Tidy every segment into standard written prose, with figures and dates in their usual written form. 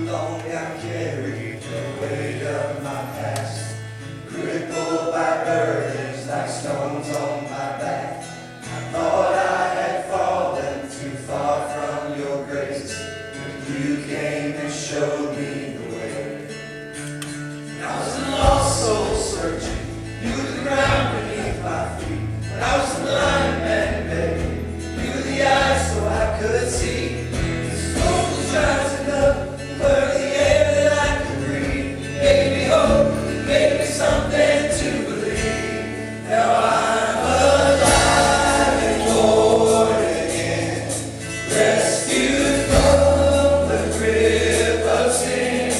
long I carried the weight of my past, crippled by burdens like stones on my back. I thought I had fallen too far from your grace, but you came and showed me the way. I was a lost soul searching, you were the ground beneath my feet. When I was a blind man begging, you were the eyes so I could see. The smoke was rising up, were the air that I could breathe. You gave me hope, you gave me something to believe. Now I'm alive and born again, rescued from the grip of sin.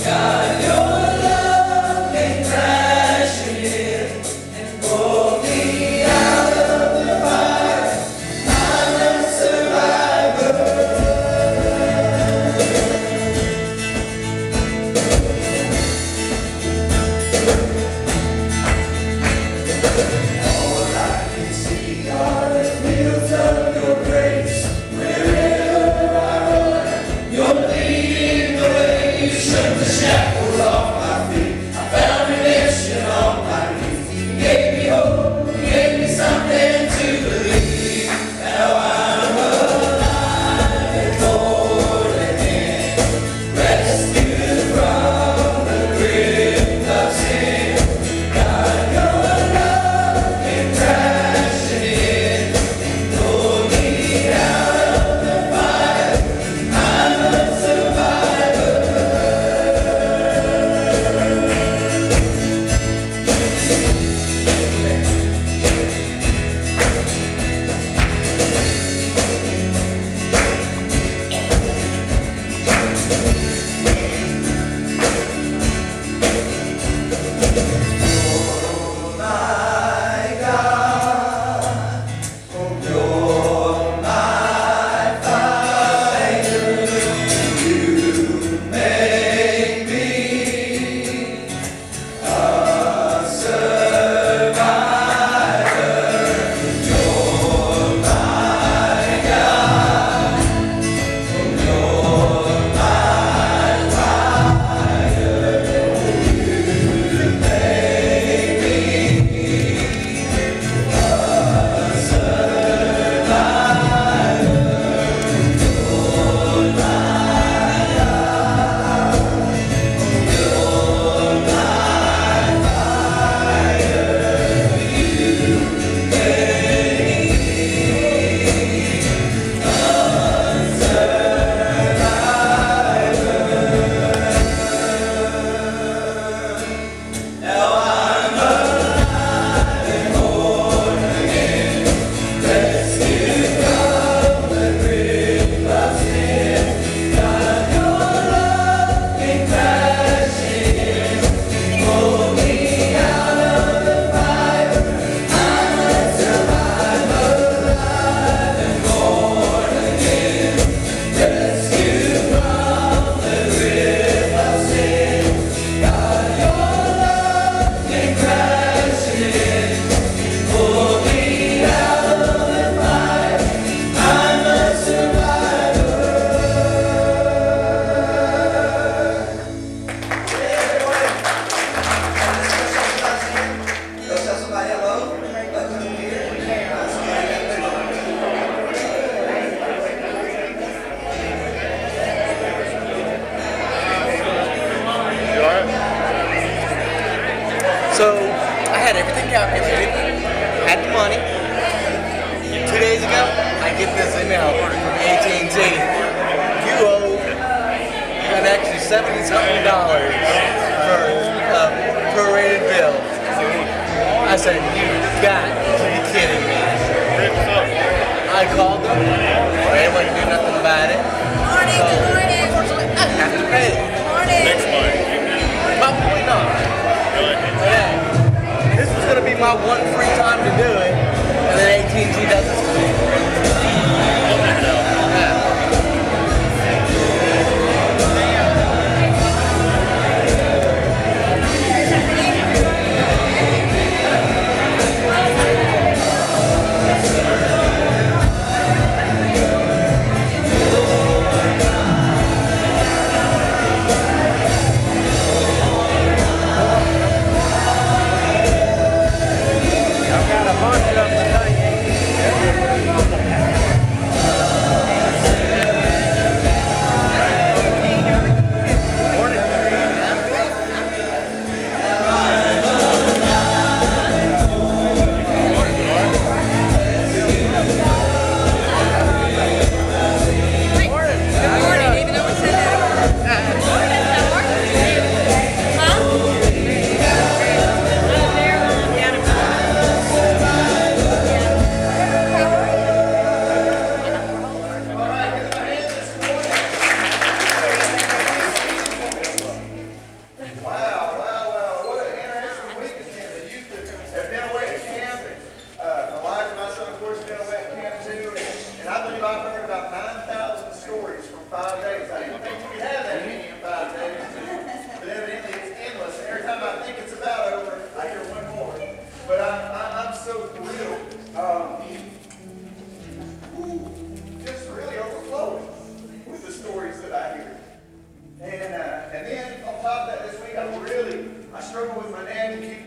God, your love came crashing in and pulled me out of the fire. I'm a survivor. All I can see are the fields of your grace. Wherever I run, you're leading the way. You shook the shackles off my feet. I found redemption on my knees. You gave me hope, you gave me something to believe. Now I'm alive and born again, rescued from the grip of sin. God, your love came crashing in and pulled me out of the fire. I'm a survivor. Oh my God, you're my fighter. You make me a survivor. You're my God, you're my fighter. You make me a survivor. You're my Now I'm alive and born again, rescued from the grip of sin. God, your love came crashing in, pulled me out of the fire. I'm a survivor, alive and born again, rescued from the grip of sin. God, your love came crashing in, pulled me out of the fire. I'm a survivor. Go tell somebody hello. Let them hear. So I had everything calculated, had the money. 2 days ago, I get this email from AT&T. You owe an extra $70-something for a prorated bill. I said, you got to be kidding me. I called them. They wouldn't do nothing about it. So unfortunately, I have to pay it. Next month. Probably not. Yeah. This was going to be my one free time to do it, and then AT&T does this to me. Yeah.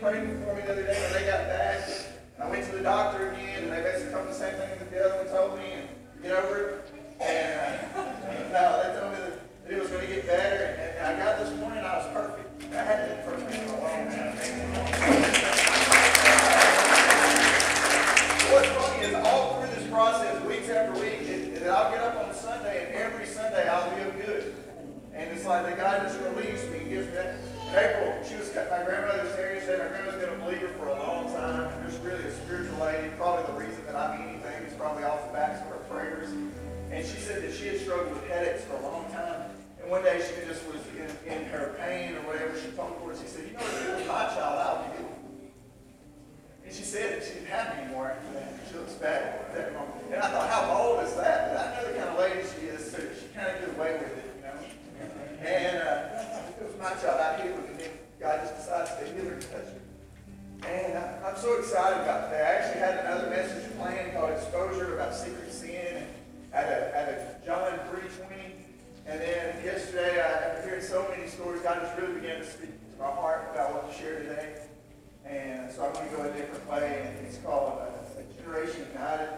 prayed for me the other day when they got back. And I went to the doctor again, and they basically told me the same thing that the other one told me, and get over it. And no, they told me that it was going to get better, and I got this morning, I was perfect. I had been perfect for a long time. What's funny is all through this process, weeks after week, that I'll get up on a Sunday, and every Sunday I'll feel good. And it's like the God just released me, gives me that. April, she was my grandmother's here yesterday. My grandmother's been a believer for a long time, and just really a spiritual lady. Probably the reason that I'm anything is probably off the backs of her prayers. And she said that she had struggled with headaches for a long time. And one day she just was in her pain or whatever. She told me, she said, you know, if it was my child, I would be healed. And she said that she didn't have any more after that. She looks bad at that moment. And I thought, how bold is that? But I know the kind of lady she is, so she kind of did away with it, you know. And if it was my child, I'd heal it. And then God just decides to heal her and touch her. And I'm so excited about that. I actually had another message planned called Exposure about secret sin. And at a John 3:20. And then yesterday, after hearing so many stories, God just really began to speak to my heart about what to share today. And so I'm going to go a different way, and it's called A Generation United.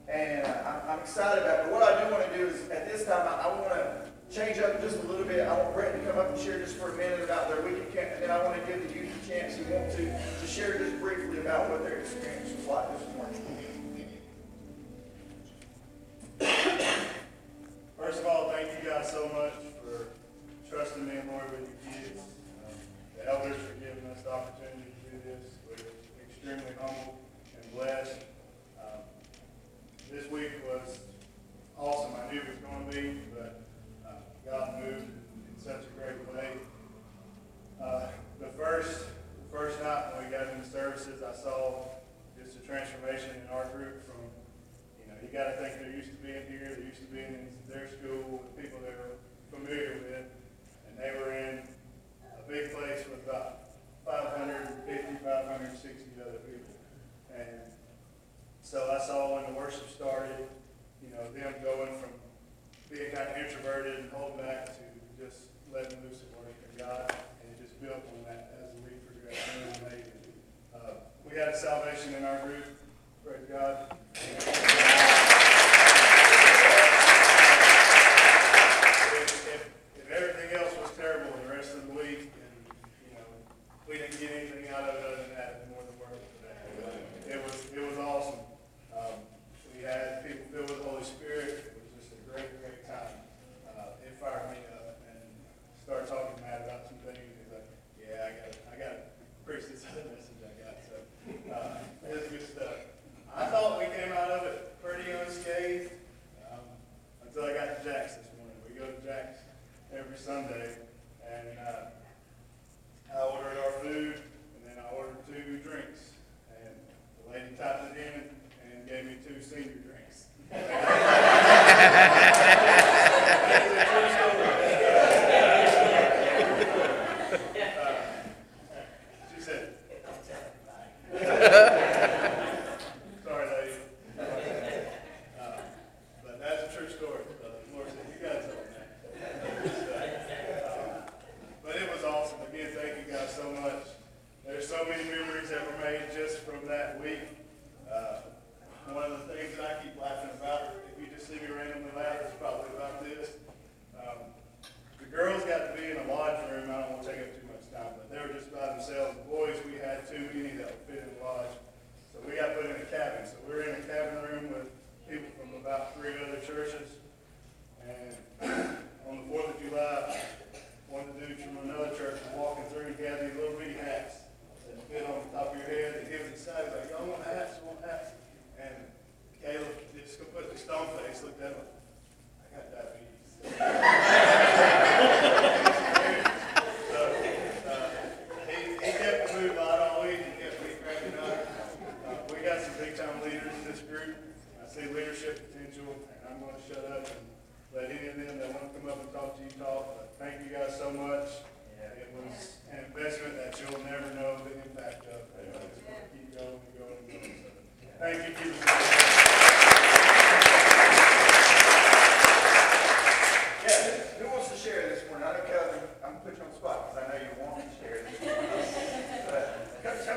And I'm excited about it. But what I do want to do is, at this time, I want to change up just a little bit. I want Brett to come up and share just for a minute about their weekend camp, and then I want to give the youth a chance who want to share just briefly about what their experience was like this morning. First of all, thank you guys so much for trusting me and Lord with your kids. The elders for giving us the opportunity to do this. We're extremely humbled and blessed. This week was awesome. I knew it was going to be, but God moved in such a great way. The first night when we got into services, I saw just a transformation in our group from, you got to think they're used to being here, they're used to being in their school with people they were familiar with, and they were in a big place with about 550, 560 other people. And so I saw when the worship started, them going from being kind of introverted and holding back to just letting loose and worshiping God, and it just built on that as the week progressed. We had salvation in our group, praise God. If everything else was terrible the rest of the week, and we didn't get anything out of it other than that, more than worth it. It was awesome. We had people filled with the Holy Spirit. It was just a great time. It fired me up and started talking to Matt about some things. He's like, "Yeah, I got to preach this other message I got." So it's good stuff. I thought we came out of it pretty unscathed until I got to Jack's this morning. We go to Jack's every Sunday, and I ordered our food, and then I ordered 2 drinks, and the lady typed it in and gave me 2 senior drinks. She said, "Sorry, lady." But that's a true story. The Lord said, "You guys own that." But it was awesome. Again, thank you guys so much. There's so many memories that were made just from that week. One of the things that I keep laughing about, if you just see me randomly laugh, it's probably about this. The girls got to be in a lodge room. I don't want to take up too much time, but they were just by themselves. The boys, we had too many that would fit in the lodge. So we got put in a cabin. So we're in a cabin room with people from about 3 other churches. And on the 4th of July, one of the dudes from another church was walking through and he had these little bitty hats that fit on the top of your head. And he was excited, like, "Y'all want hats? You want hats?" And Caleb just put the stone face, looked at him, "I got diabetes." So he kept the mood light all week. He kept me cracking up. We got some big time leaders in this group. I see leadership potential, and I'm going to shut up and let any of them that want to come up and talk to you talk. But thank you guys so much. It was an investment that you'll never know the impact of. It's going to keep going and going and going. So, thank you. Keep it going. Yeah, who wants to share this morning? I know, Kelvin, I'm going to put you on the spot because I know you want to share this morning. But come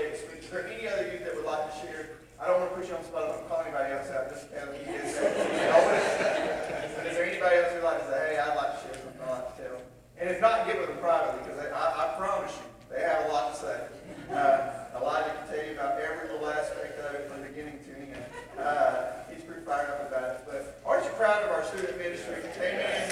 opportunity to speak. Is there any other youth that would like to share? I don't want to push you on the spot. I'm not calling anybody else out. Just tell me. Is there anybody else who'd like to say, hey, I'd like to share something I'd like to tell? And if not, give it to them privately, because I promise you, they have a lot to say. Elijah can tell you about every little aspect of it from beginning to end. He's pretty fired up about it. But aren't you proud of our student ministry? Amen.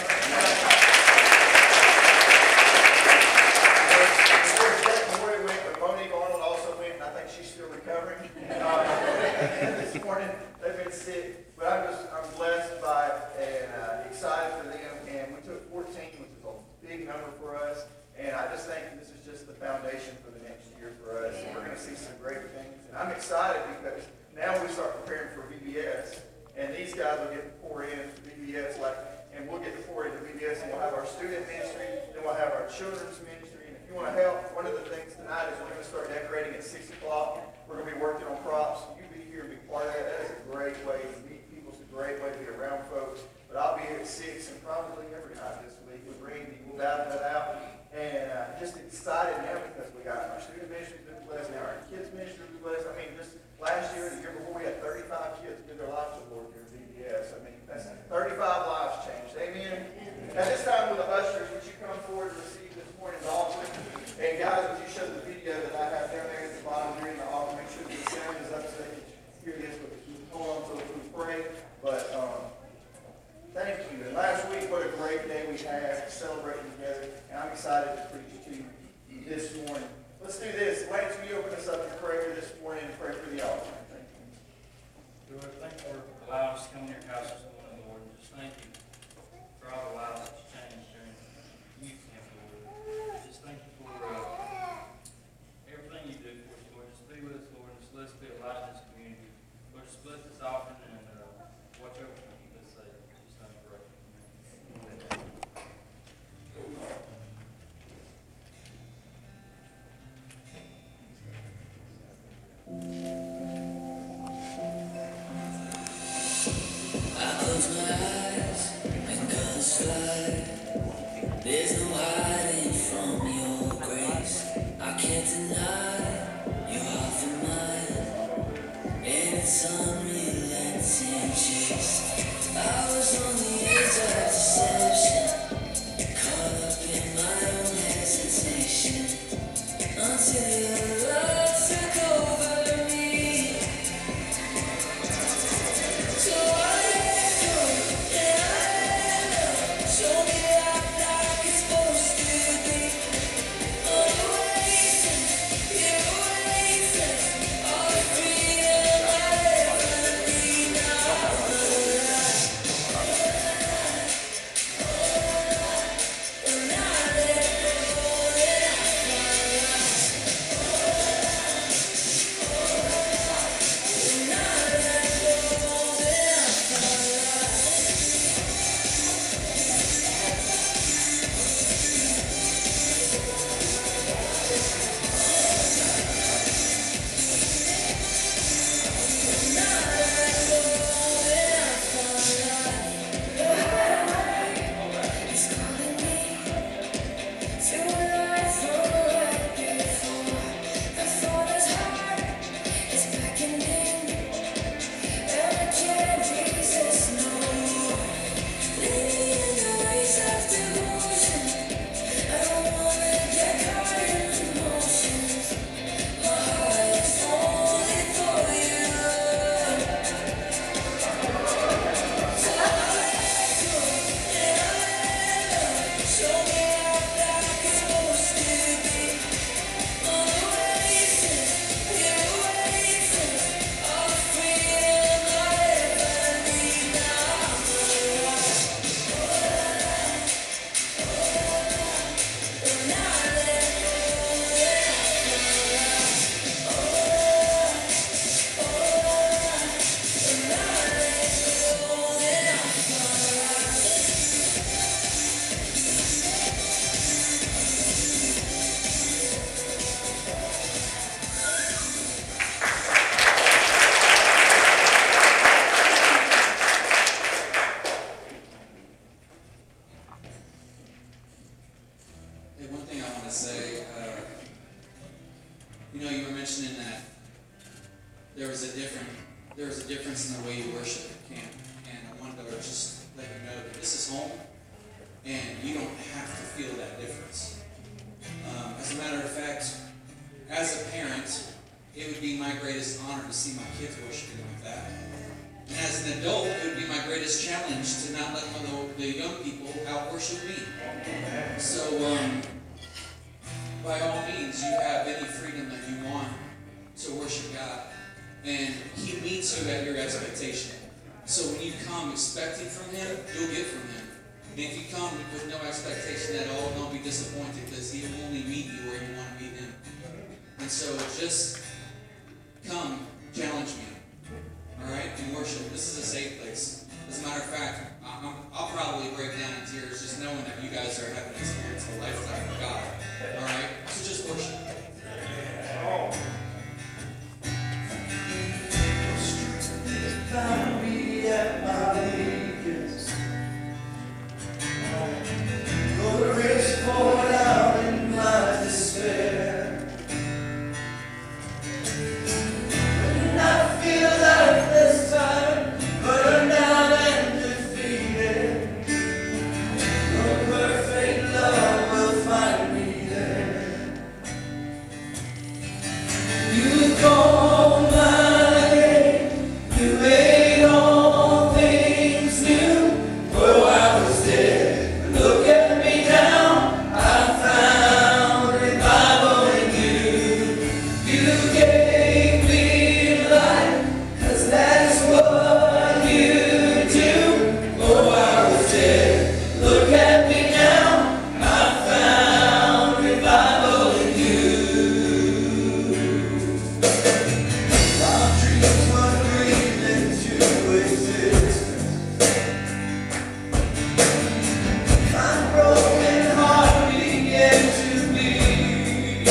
Monique Arnold also went, and I think she's still recovering. This morning, they've been sick, but I'm blessed by it and excited for them. And we took 14, which is a big number for us. And I just think this is just the foundation for the next year for us. And we're going to see some great things. And I'm excited because now we start preparing for VBS. And these guys will get to pour in for VBS, and we'll get to pour into VBS, and we'll have our student ministry, then we'll have our children's ministry. And if you want to help, one of the things tonight is we're going to start decorating at 6 o'clock. We're going to be working on props. You be here and be part of that. That is a great way to meet people. It's a great way to be around folks. But I'll be here at 6 and probably every night this week with Randy. We'll battle that out. And just excited now because we got our student ministry been blessed. Now our kids ministry been blessed. I mean, just last year, the year before, we had 35 kids give their lives to the Lord during VBS. I mean, that's 35 lives changed. Amen. At this time, with the ushers, would you come forward to receive this morning's offering? And guys, would you show the video that I have down there at the bottom during the offering? Make sure the sound is up so you can hear this. But hold on so we can pray. But thank you. And last week, what a great day we had celebrating together. And I'm excited to preach to you this morning. Let's do this. Lance, will you open us up in prayer? there was a difference in the way you worship at camp, and I wanted to just let you know that this is home, and you don't have to feel that difference. As a matter of fact, as a parent, it would be my greatest honor to see my kids worshiping like that. And as an adult, it would be my greatest challenge to not let the young people out-worship me. So, by all means, you have any freedom that you want to worship God. And He meets you at your expectation. So when you come expecting from Him, you'll get from Him. And if you come with no expectation at all, don't be disappointed, because He will only meet you where you want to meet Him. And so just come, challenge me. Alright? And worship. This is a safe place. As a matter of fact, I'll probably break down in tears just knowing that you guys are having an experience of a lifetime with God. Alright? So just worship. Found me at my weakest. Your grace poured out in my despair. When I feel like this time burned out and defeated, your perfect love will find me there. You call my name, you made all things new. Oh, I was dead, look at me now, I found revival in you. You gave me life, 'cause that's what you do. Oh, I was dead, look at me now, I found revival in you. My dreams were breathed into existence. My broken heart began to beat.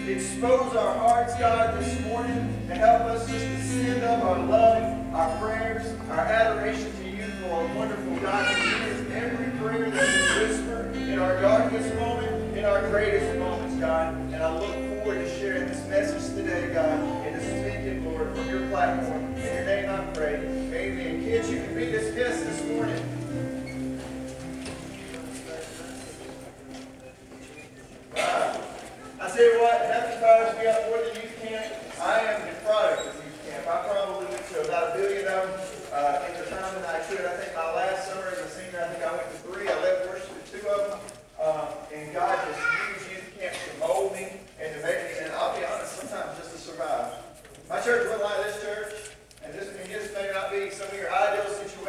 Expose our hearts, God, this morning, and help us just to send up our love, our prayers, our adoration to you for a wonderful God who hears every prayer that we whisper in our darkest moment, in our greatest moments, God. And I look forward to sharing this message today, God, and to speaking, Lord, from your platform. In your name I pray. Amen. Kids, you can be dismissed this morning. I tell you what, nothing fires me up more than youth camp. I am the product of youth camp. I probably went to about 1 billion of them in the time that I could. I think my last summer as a senior, I think I went to 3. I led worship at 2 of them. And God just used youth camp to mold me and to make me, and I'll be honest, sometimes just to survive. My church wasn't like this church, and this may not be some of your ideal situations.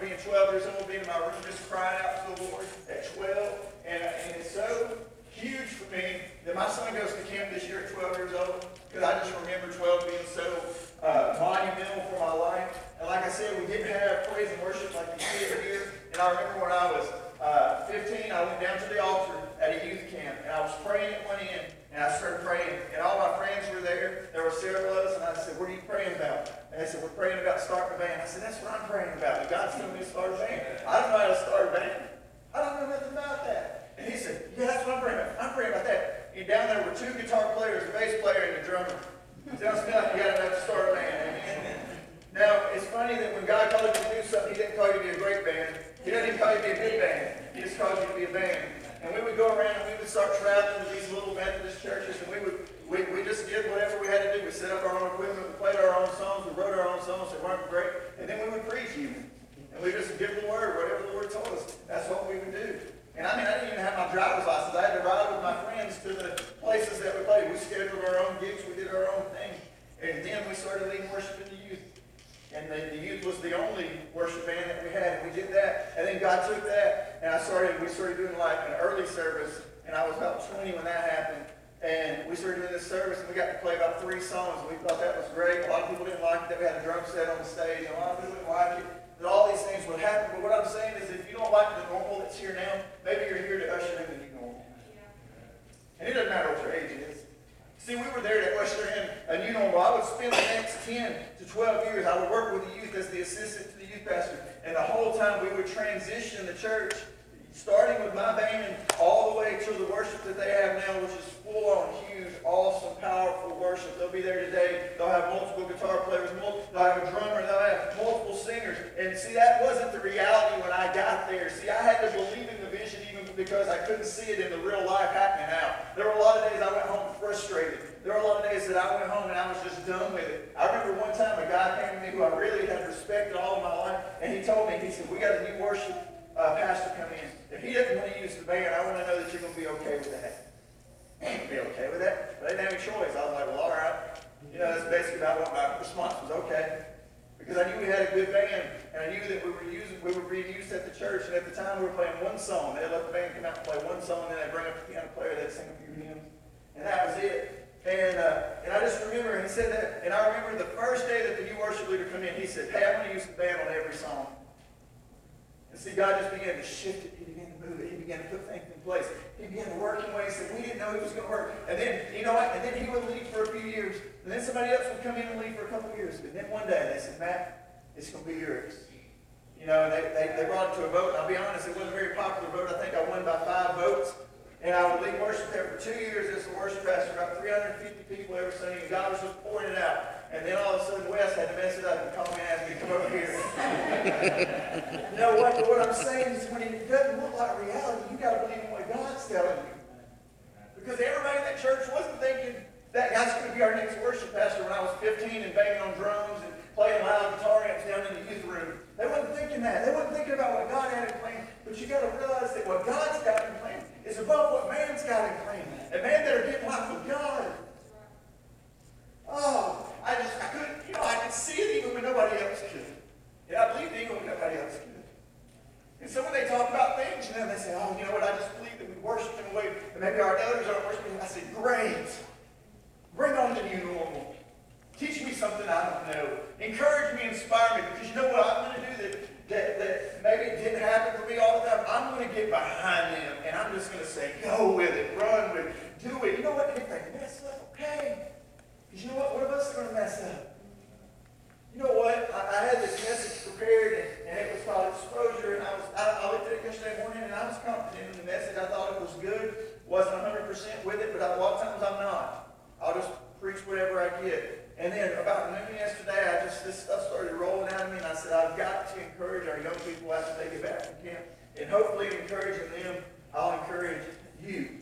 being 12 years old, being in my room just crying out to the Lord at 12. And it's so huge for me that my son goes to camp this year at 12 years old, because I just remember 12 being so monumental for my life. And like I said, we didn't have praise and worship like you see it here. And I remember when I was 15, I went down to the altar at a youth camp, and I was praying at one end, and I started praying, and all my friends were there. There were several of us, and I said, "What are you praying about?" And they said, "We're praying about starting a band." I said, "That's what I'm praying about. God's telling me to start a band. I don't know how to start a band. I don't know nothing about that." And he said, "Yeah, that's what I'm praying about. I'm praying about that." And down there were 2 guitar players, a bass player, and a drummer. Sounds to me like you got enough to start a band. Amen. Now, it's funny that when God called you to do something, He didn't call you to be a great band. He doesn't even call you to be a good band. He just calls you to be a band. And we would go around and we would start traveling to these little Methodist churches, and we just did whatever we had to do. We set up our own equipment, we played our own songs, we wrote our own songs that weren't great, and then we would preach even. And we just give the word, whatever the Lord told us. That's what we would do. And I mean, I didn't even have my driver's license. I had to ride with my friends to the places that we played. We scheduled our own gigs, we did our own thing. And then we started leading worship in the youth. And the youth was the only worship band that we had. And we did that. And then God took that, and we started doing like an early service. And I was about 20 when that happened. And we started doing this service, and we got to play about 3 songs. And we thought that was great. A lot of people didn't like it that we had a drum set on the stage. And a lot of people didn't like it. That all these things would happen. But what I'm saying is, if you don't like the normal that's here now, maybe you're here to usher in the new normal. And it doesn't matter what your age is. See, we were there to usher in a new normal. I would spend the next 10 to 12 years, I would work with the youth as the assistant to the youth pastor. And the whole time we would transition the church, starting with my band all the way to the worship that they have now, which is full-on, huge, awesome, powerful worship. They'll be there today. They'll have multiple guitar players, they'll have a drummer, they'll have multiple singers. And see, that wasn't the reality when I got there. See, I had to believe in the vision even because I couldn't see it in the real life happening out. There were a lot of days I went home frustrated. There were a lot of days that I went home and I was just done with it. I remember one time a guy came to me who I really had respected all of my life, and he told me, he said, "We got a new worship pastor come in. If he doesn't want to use the band, I want to know that you're going to be okay with that." I ain't be okay with that. But I didn't have any choice. I was like, "Well, all right." You know, that's basically about what my response was, okay. Because I knew we had a good band, and I knew that we were being used at the church, and at the time we were playing one song. They'd let the band come out and play one song, and then they'd bring up the piano player, they'd sing a few hymns, and that was it. And I just remember, and he said that, and I remember the first day that the new worship leader come in, he said, "Hey, I'm going to use the band on every song." And see, God just began to shift it. He began to move it. He began to put things in place. He began to work in ways that we didn't know he was going to work. And then, you know what? And then he would leave for a few years. And then somebody else would come in and leave for a couple of years. And then one day they said, "Matt, it's going to be yours." You know, and they brought it to a vote. And I'll be honest, it wasn't a very popular vote. I think I won by 5 votes. And I would lead worship there for 2 years as the worship pastor, about 350 people every Sunday, and God was just pouring it out. And then all of a sudden, Wes had to mess it up and call me and ask me to come over here. You know what I'm saying is, when it doesn't look like reality, you got to believe in what God's telling you. Because everybody in that church wasn't thinking that guy's going to be our next worship pastor when I was 15 and banging on drums and playing loud guitar amps down in the youth room. They wasn't thinking that. They wasn't thinking about what God had in plan. But you got to realize that what God's got in plan is above what man's got in plan. And man better get life with God. Oh, I couldn't, I could see it even when nobody else could. And I believed it even when nobody else could. And so when they talk about things, they say, "Oh, you know what, I just believe that we worship in a way that maybe our elders aren't worshiping." I said, "Great. Bring on the new normal. Teach me something I don't know. Encourage me, inspire me." Because you know what I'm going to do that maybe it didn't happen for me all the time? I'm going to get behind them, and I'm just going to say, "Go with it, run with it, do it." You know what? If they mess up, okay. Because you know what? One of us is going to mess up. You know what? I had this message prepared, and it was called Exposure, and I looked at it yesterday morning, and I was confident in the message. I thought it was good. Wasn't 100% with it, but a lot of times I'm not. I'll just preach whatever I get. And then about noon yesterday, this stuff started rolling out of me, and I said, I've got to encourage our young people after they get back from camp. And hopefully in encouraging them, I'll encourage you.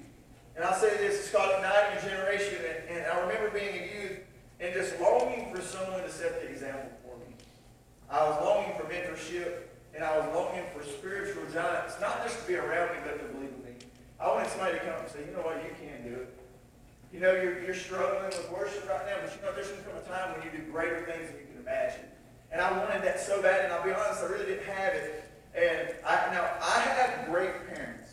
And I'll say this, it's called Igniting a Generation, and I remember being a youth and just longing for someone to set the example for me. I was longing for mentorship, and I was longing for spiritual giants, not just to be around me, but to believe in me. I wanted somebody to come and say, "You know what, you can do it. You know, you're struggling with worship right now, but you know there's going to come a time when you do greater things than you can imagine." And I wanted that so bad, and I'll be honest, I really didn't have it. And I have great parents,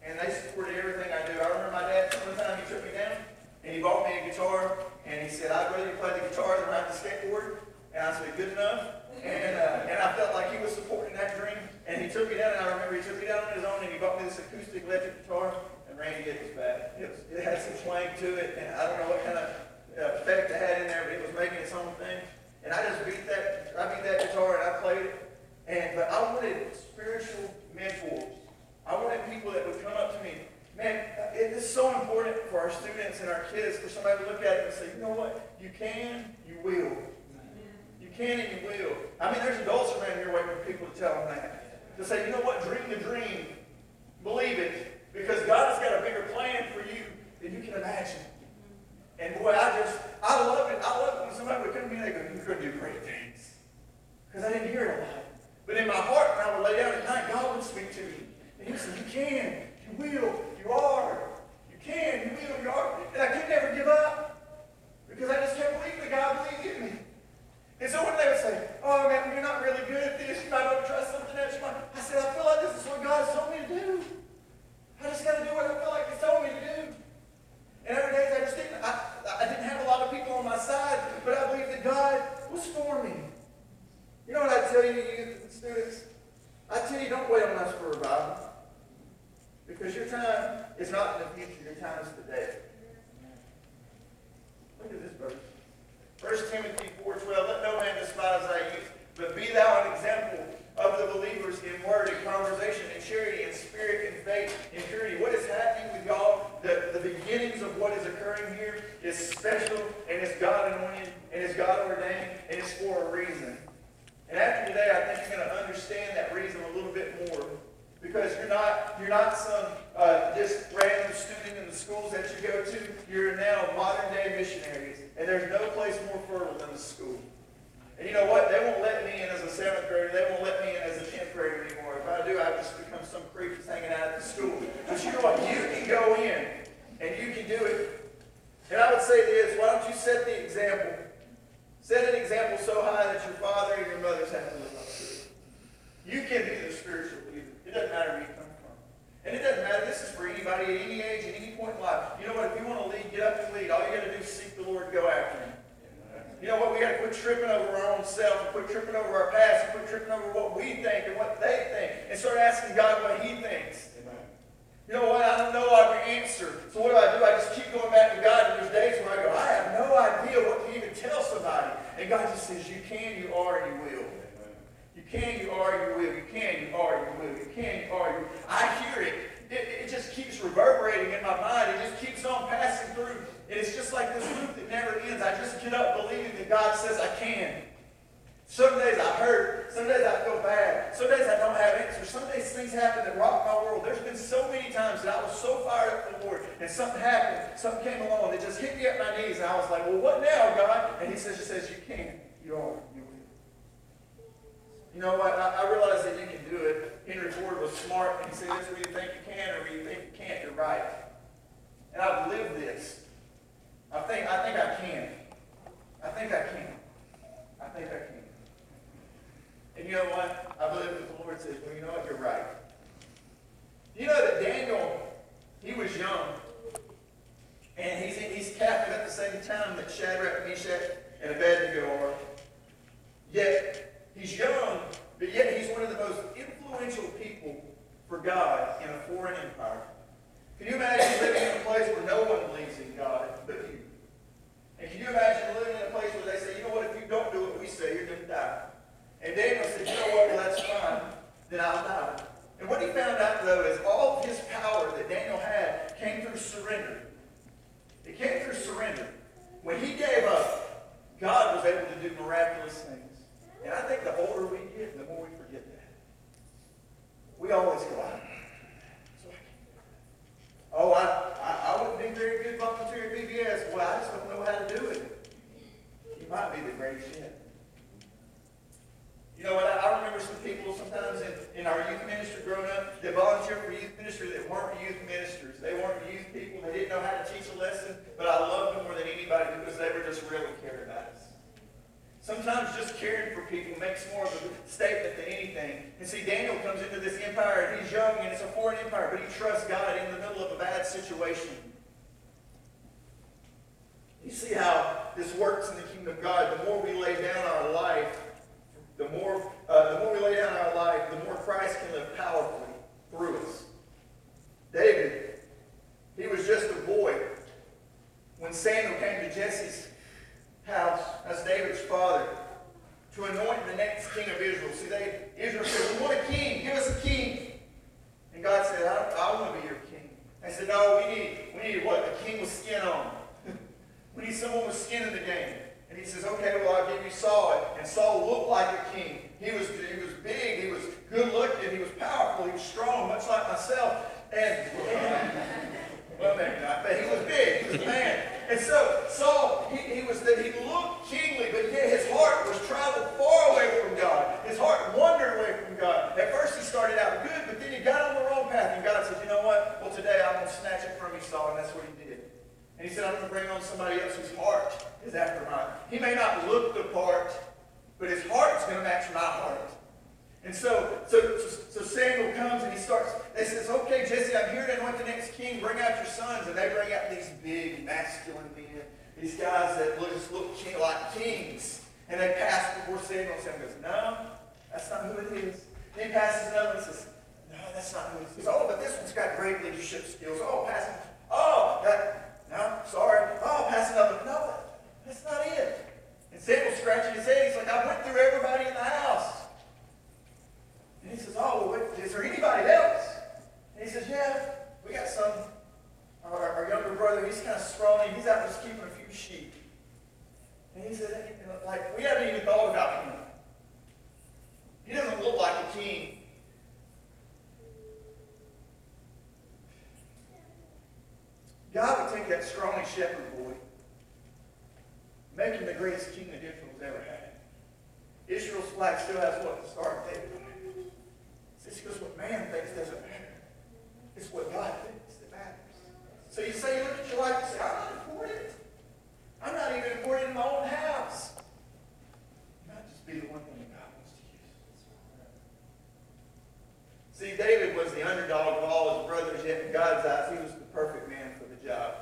and they supported everything I do. I remember my dad, one time he took me down, and he bought me a guitar, and he said, I'd rather you play the guitar than ride the skateboard. And I said, good enough. And I felt like he was supporting that dream. And he took me down, and I remember he took me down on his own, and he bought me this acoustic electric guitar, and Randy did his bad. It had some twang to it, and I don't know what kind of effect it had in there, but it was making its own thing. And I just beat that guitar, and I played it. But I wanted spiritual mentors. I wanted people that would come up to me. Man, it is so important for our students and our kids for somebody to look at it and say, you know what? You can, you will. You can and you will. I mean, there's adults around here waiting for people to tell them that. To say, you know what? Dream the dream. Believe it. Because God has got a bigger plan for you than you can imagine. And boy, I love it. I love it when somebody would come to me and they go, you're going to do great things. Because I didn't hear it a lot. But in my heart, when I would lay down at night, God would speak to me. And he would say, you can, you will, you are. You can, you will, you are. And I could never give up. Because I just can't believe that God believed in me. And so when they would say, oh man, you're not really good at this, you might not trust something else. I said, I feel like this is what God's told me to do. I just got to do what I feel like He's told me to do. And every day I didn't have a lot of people on my side, but I believed that God was for me. You know what I tell you, youth and students? I tell you, don't wait on us for revival. Because your time is not in the future, your time is today. Look at this verse. 1 Timothy 4:12, let no man despise thy youth, but be thou an example of the believers in word, in conversation, in charity, in spirit, in faith, in purity. What is happening with y'all, the beginnings of what is occurring here is special, and it's God anointed, and it's God ordained, and it's for a reason. And after today, I think you're going to understand that reason a little bit more. Because you're not some just random student in the schools that you go to. You're now modern day missionaries. And there's no place more fertile than the school. And you know what? They won't let me in as a 7th grader. They won't let me in as a 10th grader anymore. If I do, I just become some creep that's hanging out at the school. But you know what? You can go in and you can do it. And I would say this, why don't you set the example? Set an example so high that your father and your mothers have to live up to it. You can be the spiritual leader. It doesn't matter where you come from. And it doesn't matter. This is for anybody at any age, at any point in life. You know what? If you want to lead, get up and lead. All you got to do is seek the Lord and go after Him. You know what? We got to quit tripping over our own self, and quit tripping over our past, and quit tripping over what we think and what they think, and start asking God what He thinks. You know what? I don't know every answer. So what do? I just keep going back to God, and there's days where I go, I have no idea what to even tell somebody. And God just says, you can, you are, and you will. You can, you are, you will. You can, you are, you will. You can, you are, you will. I hear it. It just keeps reverberating in my mind. It just keeps on passing through. And it's just like this loop that never ends. I just get up believing that God says I can. Some days I hurt. Some days I feel bad. Some days I don't have answers. Some days things happen that rock my world. There's been so many times that I was so fired up for the Lord, and something happened, something came along that just hit me at my knees, and I was like, well, what now, God? And He says, you can, you are, you will. You know what? I realize that you can do it. Henry Ford was smart, and he said, this where you think you can or where you think you can't, you're right. And I've lived this. I think I can. I think I can. I think I can. And you know what? I believe that the Lord says, well, you know what? You're right. You know that Daniel, he was young. And he's captive at the same time that Shadrach, Meshach, and Abednego are. Yet, he's young, but yet he's one of the most influential people for God in a foreign empire. Can you imagine living in a place where no one believes in God but you? And can you imagine living in a place where they say, you know what, if you don't do what we say, you're going to die. And Daniel said, you know what, well, that's fine. Then I'll die. And what he found out, though, is all of his power that Daniel had came through surrender. It came through surrender. When he gave up, God was able to do miraculous things. And I think the older we get, the more we forget that. We always go out. Oh, I wouldn't be very good volunteer at VBS. Well, I just don't know how to do it. You might be the greatest yet. You know what? I remember some people sometimes in our youth ministry growing up that volunteered for youth ministry that weren't youth ministers. They weren't youth people. They didn't know how to teach a lesson. But I loved them more than anybody because they were just really cared about us. Sometimes sometimes just caring for people makes more of a statement than anything. And see, Daniel comes into this empire, and he's young, and it's a foreign empire, but he trusts God in the middle of a bad situation. You see how this works in the kingdom of God. The more we lay down our life, the more we lay down our life, the more Christ can live powerfully through us. David, he was just a boy when Samuel came to Jesse's house as David's father to anoint the next king of Israel. See, Israel said, "We want a king. Give us a king." And God said, "I want to be your king." They said, "No, we need what? A king with skin on. We need someone with skin in the game." And he says, "Okay, well, I'll give you Saul." And Saul looked like a king. He was big. He was good looking. He was powerful. He was strong, much like myself. Well, maybe not, but he was big. He was a man. And so Saul, he looked kingly, but yet his heart was traveled far away from God. His heart wandered away from God. At first he started out good, but then he got on the wrong path. And God said, "You know what? Well, today I'm going to snatch it from you, Saul." And that's what he did. And he said, "I'm going to bring on somebody else whose heart is after mine." He may not look the part, but his heart's going to match my heart. And so Samuel comes and they says, "Okay, Jesse, I'm here to anoint the next king. Bring out your sons." And they bring out these big, masculine men. These guys that just look like kings. And they pass before Samuel. And Samuel goes, "No, that's not who it is." Then he passes another and says, "No, that's not who it is." He says, "Oh, but this one's got great leadership skills." "Oh, pass it." "Oh, no, sorry." "Oh, pass another." "No, that's not it." And Samuel's scratching his head. He's like, "I went through everybody in the house." And he says, "Oh, well, is there anybody else?" And he says, "Yeah, we got some. Our younger brother, he's kind of scrawny. He's out just keeping a few sheep." And he said, "We haven't even thought about him. He doesn't look like a king." God would take that scrawny shepherd boy, make him the greatest king that Israel's ever had. Israel's flag still has what? The Star of David on it. It's because what man thinks doesn't matter. It's what God thinks that matters. So you say, you look at your life and say, "I'm not important. I'm not even important in my own house." You might just be the one thing that God wants to use. See, David was the underdog of all his brothers, yet in God's eyes, he was the perfect man for the job.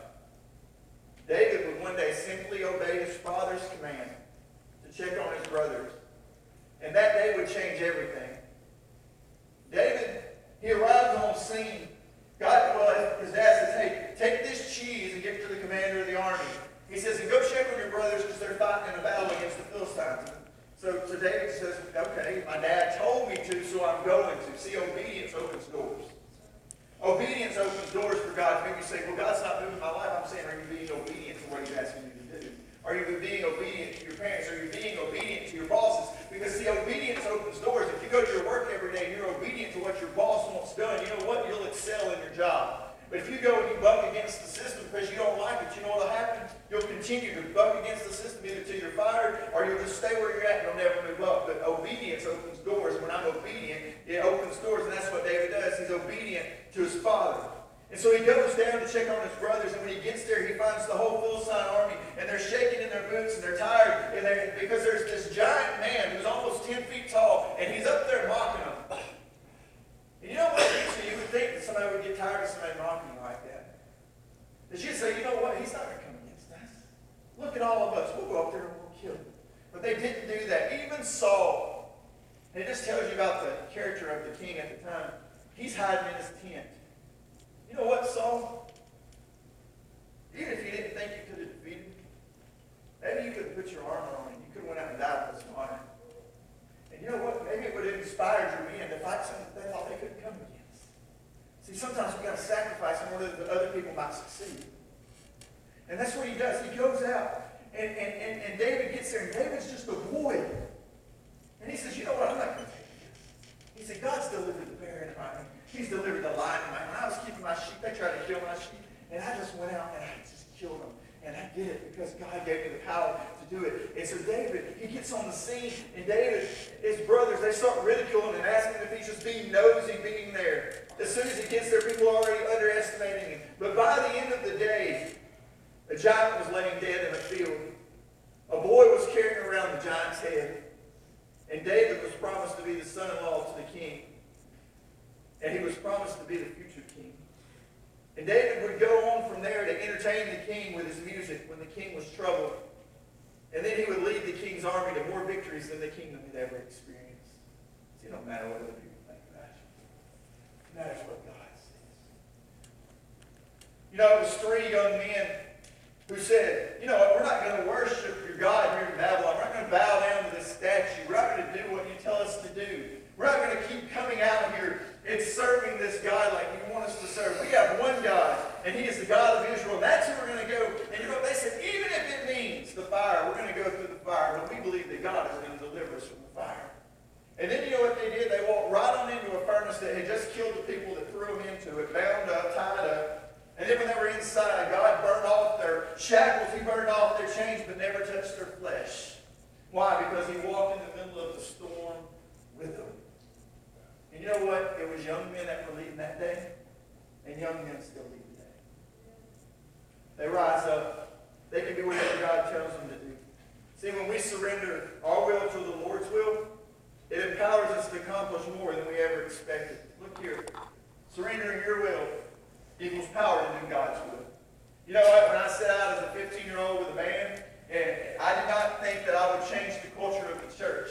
David would one day simply obey his father's command to check on his brothers. And that day would change everything. David, he arrives on scene. His dad says, "Hey, take this cheese and give it to the commander of the army." He says, "And go check on your brothers because they're fighting in a battle against the Philistines." So David says, "Okay, my dad told me to, so I'm going to." See, obedience opens doors. Obedience opens doors for God. Maybe you say, "Well, God's not moving my life." I'm saying, are you being obedient to what he's asking you to do? Are you being obedient to your parents? Are you being obedient to your bosses? Because, see, obedience opens doors. If you go to your work every day and you're obedient to what your boss wants done, you know what? You'll excel in your job. But if you go and you buck against the system because you don't like it, you know what will happen? You'll continue to buck against the system either till you're fired or you'll just stay where you're at and you'll never move up. But obedience opens doors. When I'm obedient, it opens doors, and that's what David does. He's obedient to his father. And so he goes down to check on his brothers, and when he gets there, he finds the whole Philistine army, and they're shaking in their boots, and they're tired, because there's this giant man who's almost 10 feet tall, and he's up there mocking them. And you know what? Usually you would think that somebody would get tired of somebody mocking you like that. That you'd say, "You know what? He's not going to come against us. Look at all of us. We'll go up there and we'll kill him." But they didn't do that. Even Saul, and it just tells you about the character of the king at the time. He's hiding in his tent. You know what, Saul? Even if you didn't think you could have defeated him, maybe you could have put your armor on and you could have went out and died with some honor. And you know what? Maybe it would have inspired your men to fight something that they thought they couldn't come against. See, sometimes we've got to sacrifice in order that other people might succeed. And that's what he does. He goes out, and David gets there, and David's just a boy. And he says, "You know what? I'm not going to take this." He said, "God's delivered the bear into my hand. He's delivered the lion in my hand. When I was keeping my sheep, they tried to kill my sheep, and I just went out and I just killed them. And I did it because God gave me the power to do it." And so David, he gets on the scene, and David, his brothers, they start ridiculing and asking if he's just being nosy being there. As soon as he gets there, people are already underestimating him. But by the end of the day, a giant was laying dead in a field. A boy was carrying around the giant's head. entertain the king with his music when the king was troubled. And then he would lead the king's army to more victories than the kingdom had ever experienced. See, it don't matter what other people think about you. It matters what God says. You know, it was 3 young men who said, you know what, we're not going to worship your God here in Babylon. We're not going to bow down to this statue. We're not going to do what you tell us to do. We're not going to keep coming out here and serving this God like you want us to serve. We have one God, and he is the God of Israel. That's who we're going to go. And you know what they said? Even if it means the fire, we're going to go through the fire. But we believe that God is going to deliver us from the fire. And then you know what they did? They walked right on into a furnace that had just killed the people that threw them into it, bound up, tied up. And then when they were inside, God burned off their shackles, he burned off their chains, but never touched their flesh. Why? Because he walked in the middle of the storm with them. And you know what? It was young men that were leading that day, and young men still lead today. They rise up. They can do whatever God tells them to do. See, when we surrender our will to the Lord's will, it empowers us to accomplish more than we ever expected. Look here. Surrendering your will equals power to do God's will. You know what? When I set out as a 15-year-old with a band, and I did not think that I would change the culture of the church.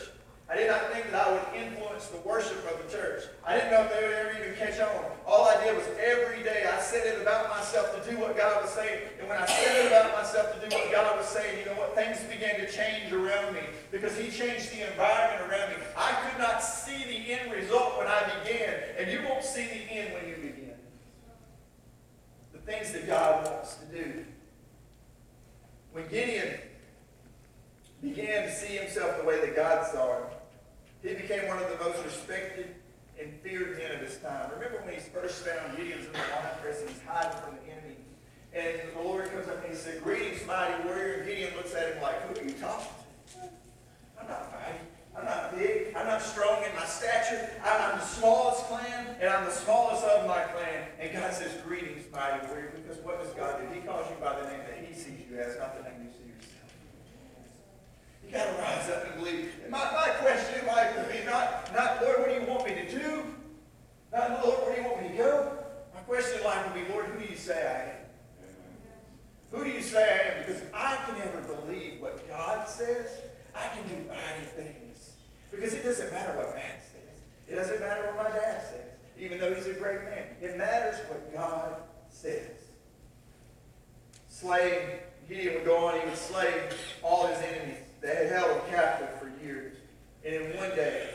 I did not think that I would influence the worship of the church. I didn't know if they would ever even catch on. All I did was every day I said it about myself to do what God was saying. And when I said it about myself to do what God was saying, you know what? Things began to change around me because he changed the environment around me. I could not see the end result when I began. And you won't see the end when you begin. The things that God wants to do. When Gideon began to see himself the way that God saw him, he became one of the most respected and feared men of his time. Remember when he first found Gideon's in the wine press and he's hiding from the enemy. And the Lord comes up and he said, "Greetings, mighty warrior." And Gideon looks at him like, "Who are you talking to? I'm not mighty. I'm not big. I'm not strong in my stature. I'm the smallest clan, and I'm the smallest of my clan." And God says, "Greetings, mighty warrior," because what does God do? He calls you by the name that he sees you as, not the name you see yourself. You got to rise up and believe. And my question in life would be not, "Lord, what do you want me to do?" Not, "Lord, where do you want me to go?" My question in life would be, "Lord, who do you say I am?" Who do you say I am? Because if I can ever believe what God says, I can do mighty things. Because it doesn't matter what man says. It doesn't matter what my dad says, even though he's a great man. It matters what God says. Gideon would go on, he would slay all his enemies that had held him captive for years. And in one day,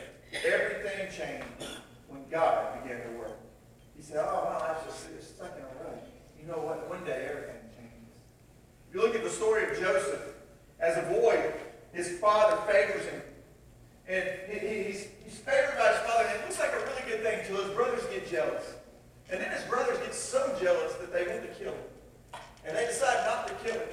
everything changed when God began to work. He said, "Oh, my life's just stuck in a rut." You know what? One day, everything changes. If you look at the story of Joseph, as a boy, his father favors him. And he's favored by his father, and it looks like a really good thing until his brothers get jealous. And then his brothers get so jealous that they want to kill him. And they decide not to kill him.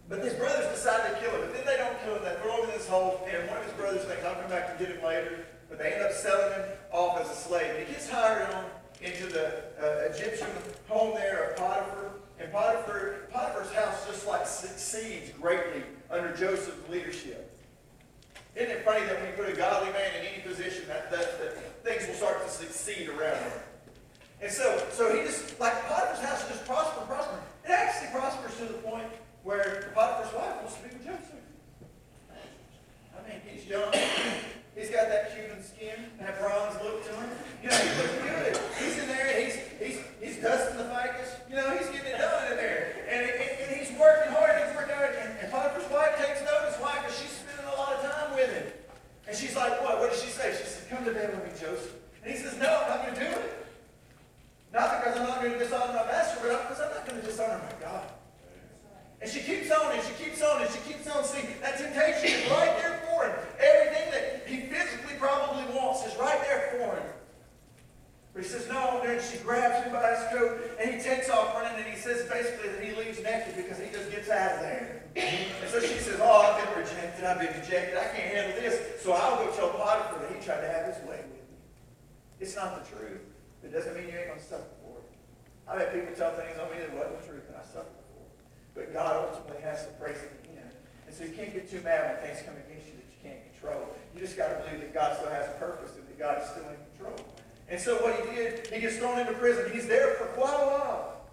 But his brothers decide to kill him. But then they don't kill him. They throw him in this hole, and one of his brothers thinks, "I'll come back and get him later." But they end up selling him off as a slave. And he gets hired on into the Egyptian home there of Potiphar. And Potiphar's house just like succeeds greatly under Joseph's leadership. Isn't it funny that when you put a godly man in any position, that things will start to succeed around him? And so he just, like Potiphar's house just prosper. It actually prospers to the point where Potiphar's wife wants to be with Joseph. I mean, he's young. He's got that Cuban skin, that bronze look to him. You know, he's looking good. He's in there, and he's dusting the ficus. You know, he's getting it done in there. And he's working hard, and Potiphar's wife takes notice. Why? Because she's spending a lot of time with him. And she's like, what? What does she say? She said, "Come to bed with me, Joseph." And he says, "No, I'm not going to do it. Not because I'm not going to dishonor my master, but because I'm not going to dishonor my God." And she keeps on, and she keeps on, and she keeps on. See, that temptation is right there for him. Everything that he physically probably wants is right there for him. But he says, "No," and then she grabs him by his coat, and he takes off running, and he says basically that he leaves naked because he just gets out of there. And so she says, "Oh, I've been rejected, I've been rejected, I can't handle this, so I'll go tell Potiphar that he tried to have his way with me." It's not the truth. It doesn't mean you ain't going to suffer for it. I've had people tell things on me that wasn't the truth, and I suffered for it. But God ultimately has the praise at the end. And so you can't get too mad when things come against you that you can't control. You just got to believe that God still has a purpose and that God is still in control. And so what he did, he gets thrown into prison. He's there for quite a while.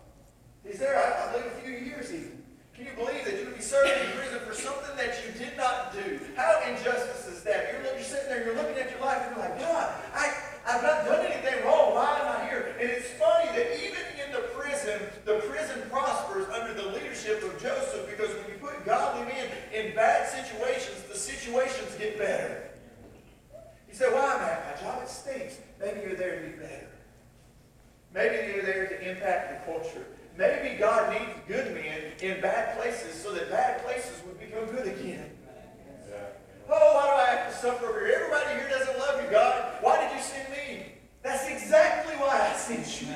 He's there, I believe, a few years even. Can you believe that you would be serving in prison for something that you did not do? How injustice is that? You're sitting there, you're looking at your life, and you're like, God, I've not done anything wrong. Why am I here? And it's funny that even in the prison prospers under the leadership of Joseph, because when you put godly men in bad situations, the situations get better. You say, why am I at my job? It stinks. Maybe you're there to be better. Maybe you're there to impact the culture. Maybe God needs good men in bad places so that bad places would become good again. Oh, why do I have to suffer over here? Everybody here doesn't love you, God. Why did you send me? That's exactly why I sent you.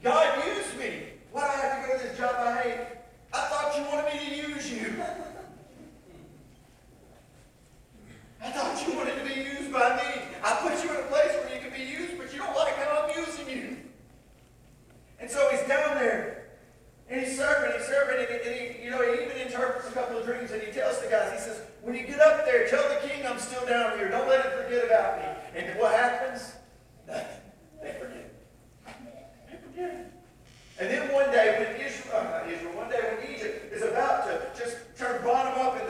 God used me. Why do I have to go to this job I hate? I thought you wanted me to use you. I thought you wanted to be used by me. I put you in a place where you can be used, but you don't like how I'm using you. And so he's down there, and he's serving, and he even interprets a couple of dreams, and he tells the guys, he says, when you get up there, tell the king I'm still down here. Don't let him forget about me. And what happens? Nothing. They forget. They forget. And then one day when Egypt is about to just turn bottom up in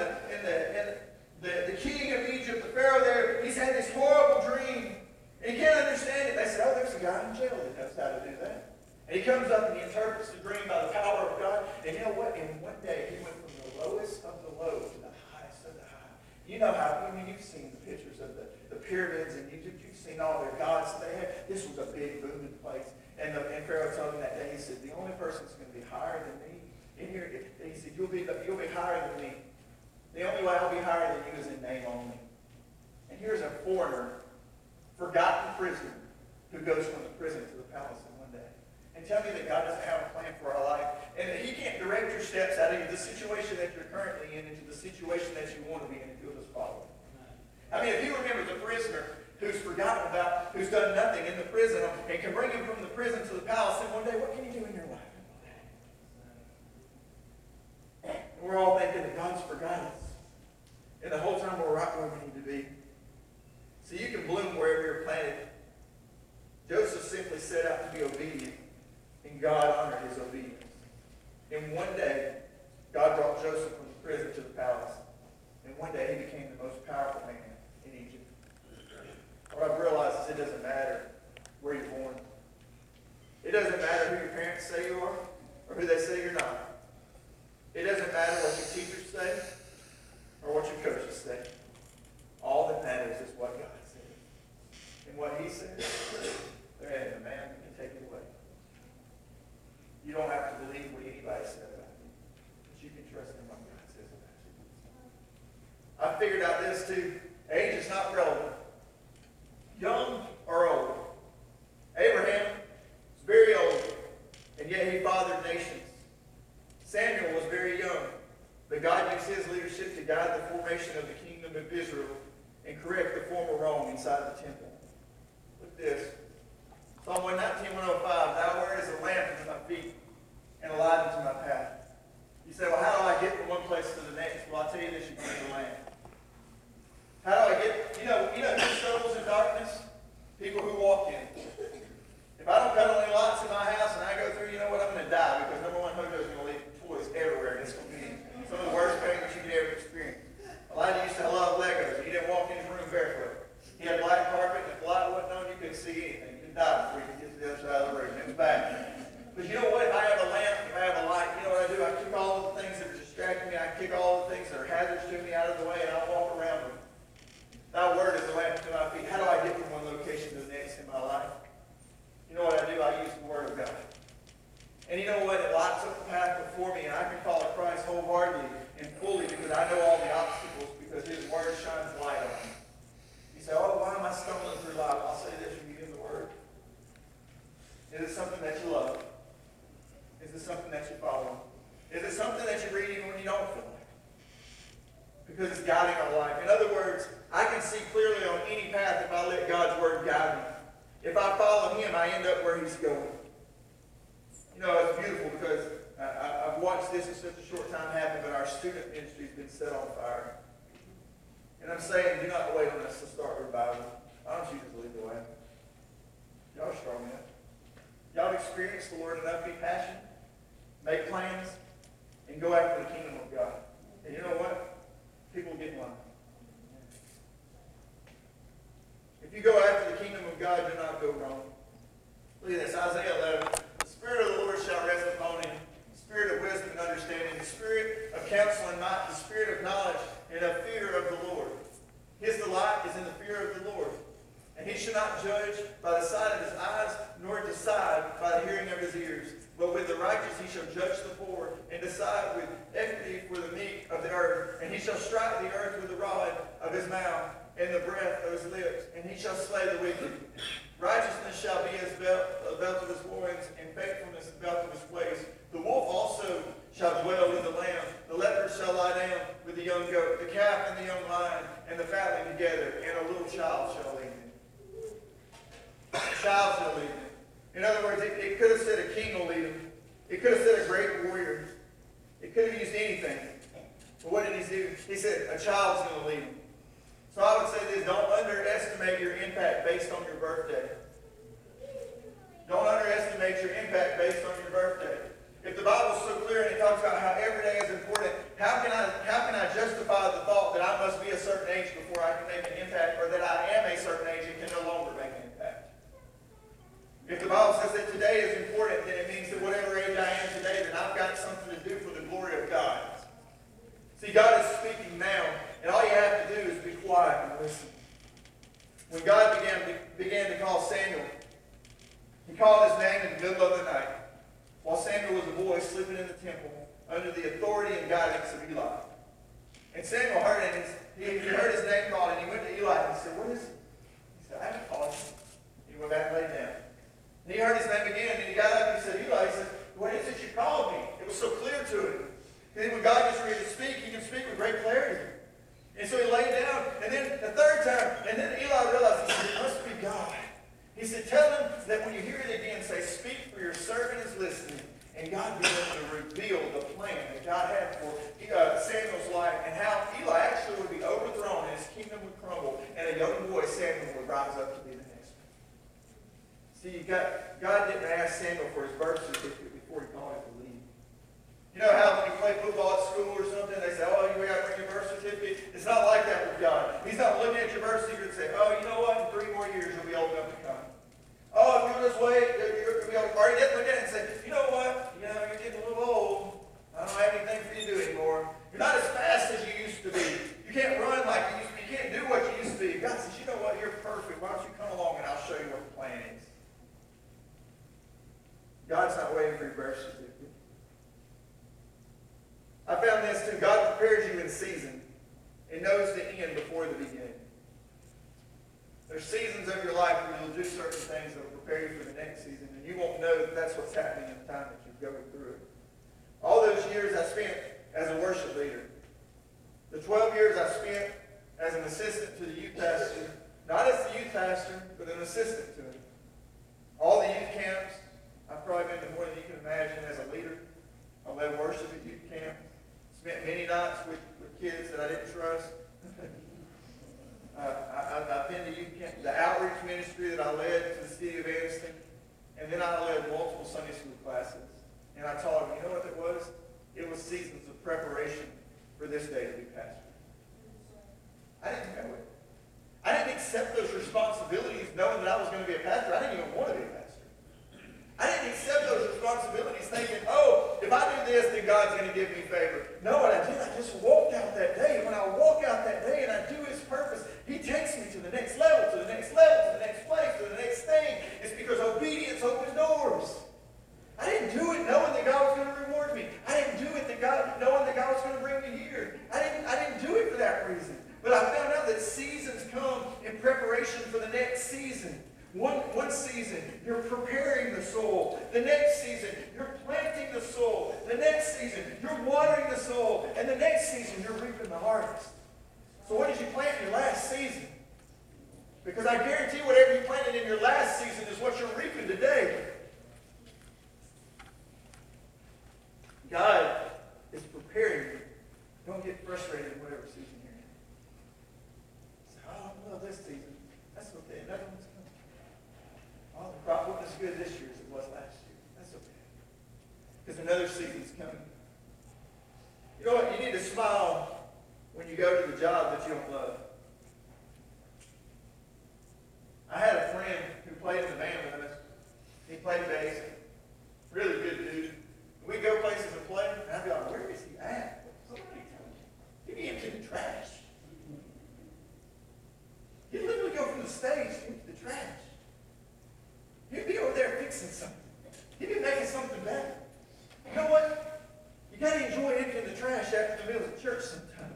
the king of Egypt, the Pharaoh there, he's had this horrible dream. And he can't understand it. They said, oh, there's a guy in jail that knows how to do that. And he comes up and he interprets the dream by the power of God. And you know what? In one day, he went from the lowest of the low to the highest of the high. You know how, you've seen the pictures of the pyramids in Egypt. You've seen all their gods that they had. This was a big, booming place. And Pharaoh told him that day, he said, the only person that's going to be higher than me in here, he said, you'll be higher than me. The only way I'll be higher than you is in name only. And here's a foreigner, forgotten prisoner, who goes from the prison to the palace in one day. And tell me that God doesn't have a plan for our life, and that he can't direct your steps out of the situation that you're currently in into the situation that you want to be in if you'll just follow. I mean, if you remember the prisoner who's forgotten about, who's done nothing in the prison, and can bring him from the prison to the palace in one day, what can you do in your life? And we're all thinking that God's forgotten us. And the whole time we're right where we need to be. So you can bloom wherever you're planted. Joseph simply set out to be obedient, and God honored his obedience. And one day, God brought Joseph from the prison to the palace. And one day, he became the most powerful man in Egypt. What I've realized is it doesn't matter where you're born. It doesn't matter who your parents say you are or who they say you're not. It doesn't matter what your teachers say or what your coaches say. All that matters is what God says. And what he says, there ain't a man that can take it away. You don't have to believe what anybody said about you, but you can trust in what God says about you. I figured out this too. Age is not relevant. Young or old. Abraham was very old, and yet he fathered nations. Samuel was very young, but God used his leadership to guide the formation of the kingdom of Israel and correct the former wrong inside the temple. Look at this. Psalm 119, 105, thou word is a lamp unto my feet and a light unto my path. You say, well, how do I get from one place to the next? Well, I'll tell you this, you need a lamp. How do I get, who struggles in darkness? People who walk in. If I don't cut on any lights in my house and I go through, you know what, I'm going to die, because number one, Hojo's going to leave toys everywhere, and it's going to be some of the worst pain that you could ever experience. Elijah used to love Legos. He didn't walk in his room barefoot. He had black carpet, and if the light wasn't on, you couldn't see anything. You could die before you could get to the other side of the room. It was bad. But you know what? If I have a lamp, if I have a light, you know what I do? I kick all the things that are distracting me. I kick all the things that are hazards to me out of the way, and I walk around them. Thy word is a lamp to my feet. How do I get from one location to the next in my life? You know what I do? I use the word of God. And you know what? It lights up the path before me, and I can follow Christ wholeheartedly and fully because I know all the obstacles, because his word shines light on me. You say, oh, why am I stumbling through life? I'll say this from you in the word. Is it something that you love? Is it something that you follow? Is it something that you read even when you don't feel like it? Because it's guiding our life. In other words, I can see clearly on any path if I let God's word guide me. If I follow him, I end up where he's going. It's beautiful because I've watched this in such a short time happen, but our student ministry has been set on fire. And I'm saying, do not wait on us to start revival. Why don't you just lead the way? Y'all are strong enough. Y'all have experienced the Lord enough to be passionate, make plans, and go after the kingdom of God. And you know what? People get in line. If you go after the kingdom of God, you'll not go wrong. Look at this, Isaiah 11. The Spirit of the Lord shall rest upon him, the Spirit of wisdom and understanding, the Spirit of counsel and might, the Spirit of knowledge and of fear of the Lord. His delight is in the fear of the Lord. And he shall not judge by the sight of his eyes, nor decide by the hearing of his ears. But with the righteous he shall judge the poor, and decide with equity for the meek of the earth. And he shall strike the earth with the rod of his mouth, and the breath of his lips. And he shall slay the wicked. Righteousness shall be as a belt of his loins, and faithfulness the belt of his waist. The wolf also shall dwell with the lamb. The leopard shall lie down with the young goat. The calf and the young lion and the fatling together, and a little child shall lead them. A child shall lead them. In other words, it could have said a king will lead them. It could have said a great warrior. It could have used anything. But what did he do? He said, a child's going to lead them. So I would say this, don't underestimate your impact based on your birthday. Don't underestimate your impact based on your birthday. If the Bible's so clear and it talks about how every day is important, how can I justify the thought that I must be a certain age before I can make an impact, or that I am a certain age and can no longer make an impact? If the Bible says that today is important, then it means that whatever age I am today, then I've got something to do for the glory of God. See, God is speaking now, and all you have to do is be quiet and listen. When God began to call Samuel, he called his name in the middle of the night, while Samuel was a boy sleeping in the temple under the authority and guidance of Eli. And Samuel heard it, and he heard his name called, and he went to Eli and he said, "What is it?" He said, "I haven't called you." He went back and laid down. And he heard his name again, and he got up and he said, "Eli," he said, "What is it you called me?" It was so clear to him. And when God gets ready to speak, he can speak with great clarity. And so he laid down, and then the third time, and then Eli realized, he said, "It must be God." He said, "Tell him that when you hear it again, say, 'Speak, for your servant is listening.'" And God began to reveal the plan that God had for Samuel's life, and how Eli actually would be overthrown and his kingdom would crumble, and a young boy, Samuel, would rise up to be the next one. See, God didn't ask Samuel for his birth certificate before he called him to lead. You know how when you play football at school or something, they say, "Oh, you got to bring your birth certificate"? It's not like that with God. He's not looking at your birth certificate and saying, "Oh, you know what? In 3 more years, you'll be old enough to come." "Oh, if you're this way, you'll be old." Or he doesn't look at it and say, "You know what? You know, you're getting a little old. I don't have anything for you to do anymore. You're not as fast as you used to be. You can't run like you used to be. You can't do what you used to be." God says, "You know what? You're perfect. Why don't you come along and I'll show you what the plan is." God's not waiting for your birth certificate. I found this too. God prepares you in season and knows the end before the beginning. There's seasons of your life where you'll do certain things that will prepare you for the next season, and you won't know that that's what's happening in the time that you're going through it. All those years I spent as a worship leader, the 12 years I spent as an assistant to the youth pastor, not as the youth pastor, but an assistant to him. All the youth camps, I've probably been to more than you can imagine as a leader. I led worship at youth camp. Spent many nights with kids that I didn't trust. I've been to youth camp, the outreach ministry that I led to the city of Anniston, and then I led multiple Sunday school classes. And I taught them, you know what it was? It was seasons of preparation for this day to be pastor. I didn't know it. I didn't accept those responsibilities knowing that I was going to be a pastor. I didn't even want to be a pastor. I didn't accept those responsibilities thinking, "Oh, if I do this, then God's going to give me favor." No, what I did, I just walked out that day. When I walk out that day and I do His purpose, He takes me to the next level, to the next level, to the next place, to the next thing. It's because obedience opens doors. I didn't do it knowing that God was going to reward me. I didn't do it knowing that God was going to bring me here. I didn't do it for that reason. But I found out that seasons come in preparation for the next season. One season, you're preparing the soul. The next season, you're planting the soul. The next season, you're watering the soul. And the next season, you're reaping the harvest. So what did you plant in your last season? Because I guarantee whatever you planted in your last season is what you're reaping today. God is preparing you. Don't get frustrated in whatever season you're in. Say, "Oh, I love this season. That's okay. Another one's coming. Oh, the this year as it was last year. That's okay. Because another season's coming. You know what? You need to smile when you go to the job that you don't love. I had a friend who played in the band with us. He played bass. Really good dude. We'd go places and play, and I'd be like, where is he at? Somebody tell me. He'd be emptying the trash. He'd literally go from the stage into the trash. He'd be over there fixing something. He'd be making something better. You know what? You got to enjoy emptying the trash after the middle of church sometimes.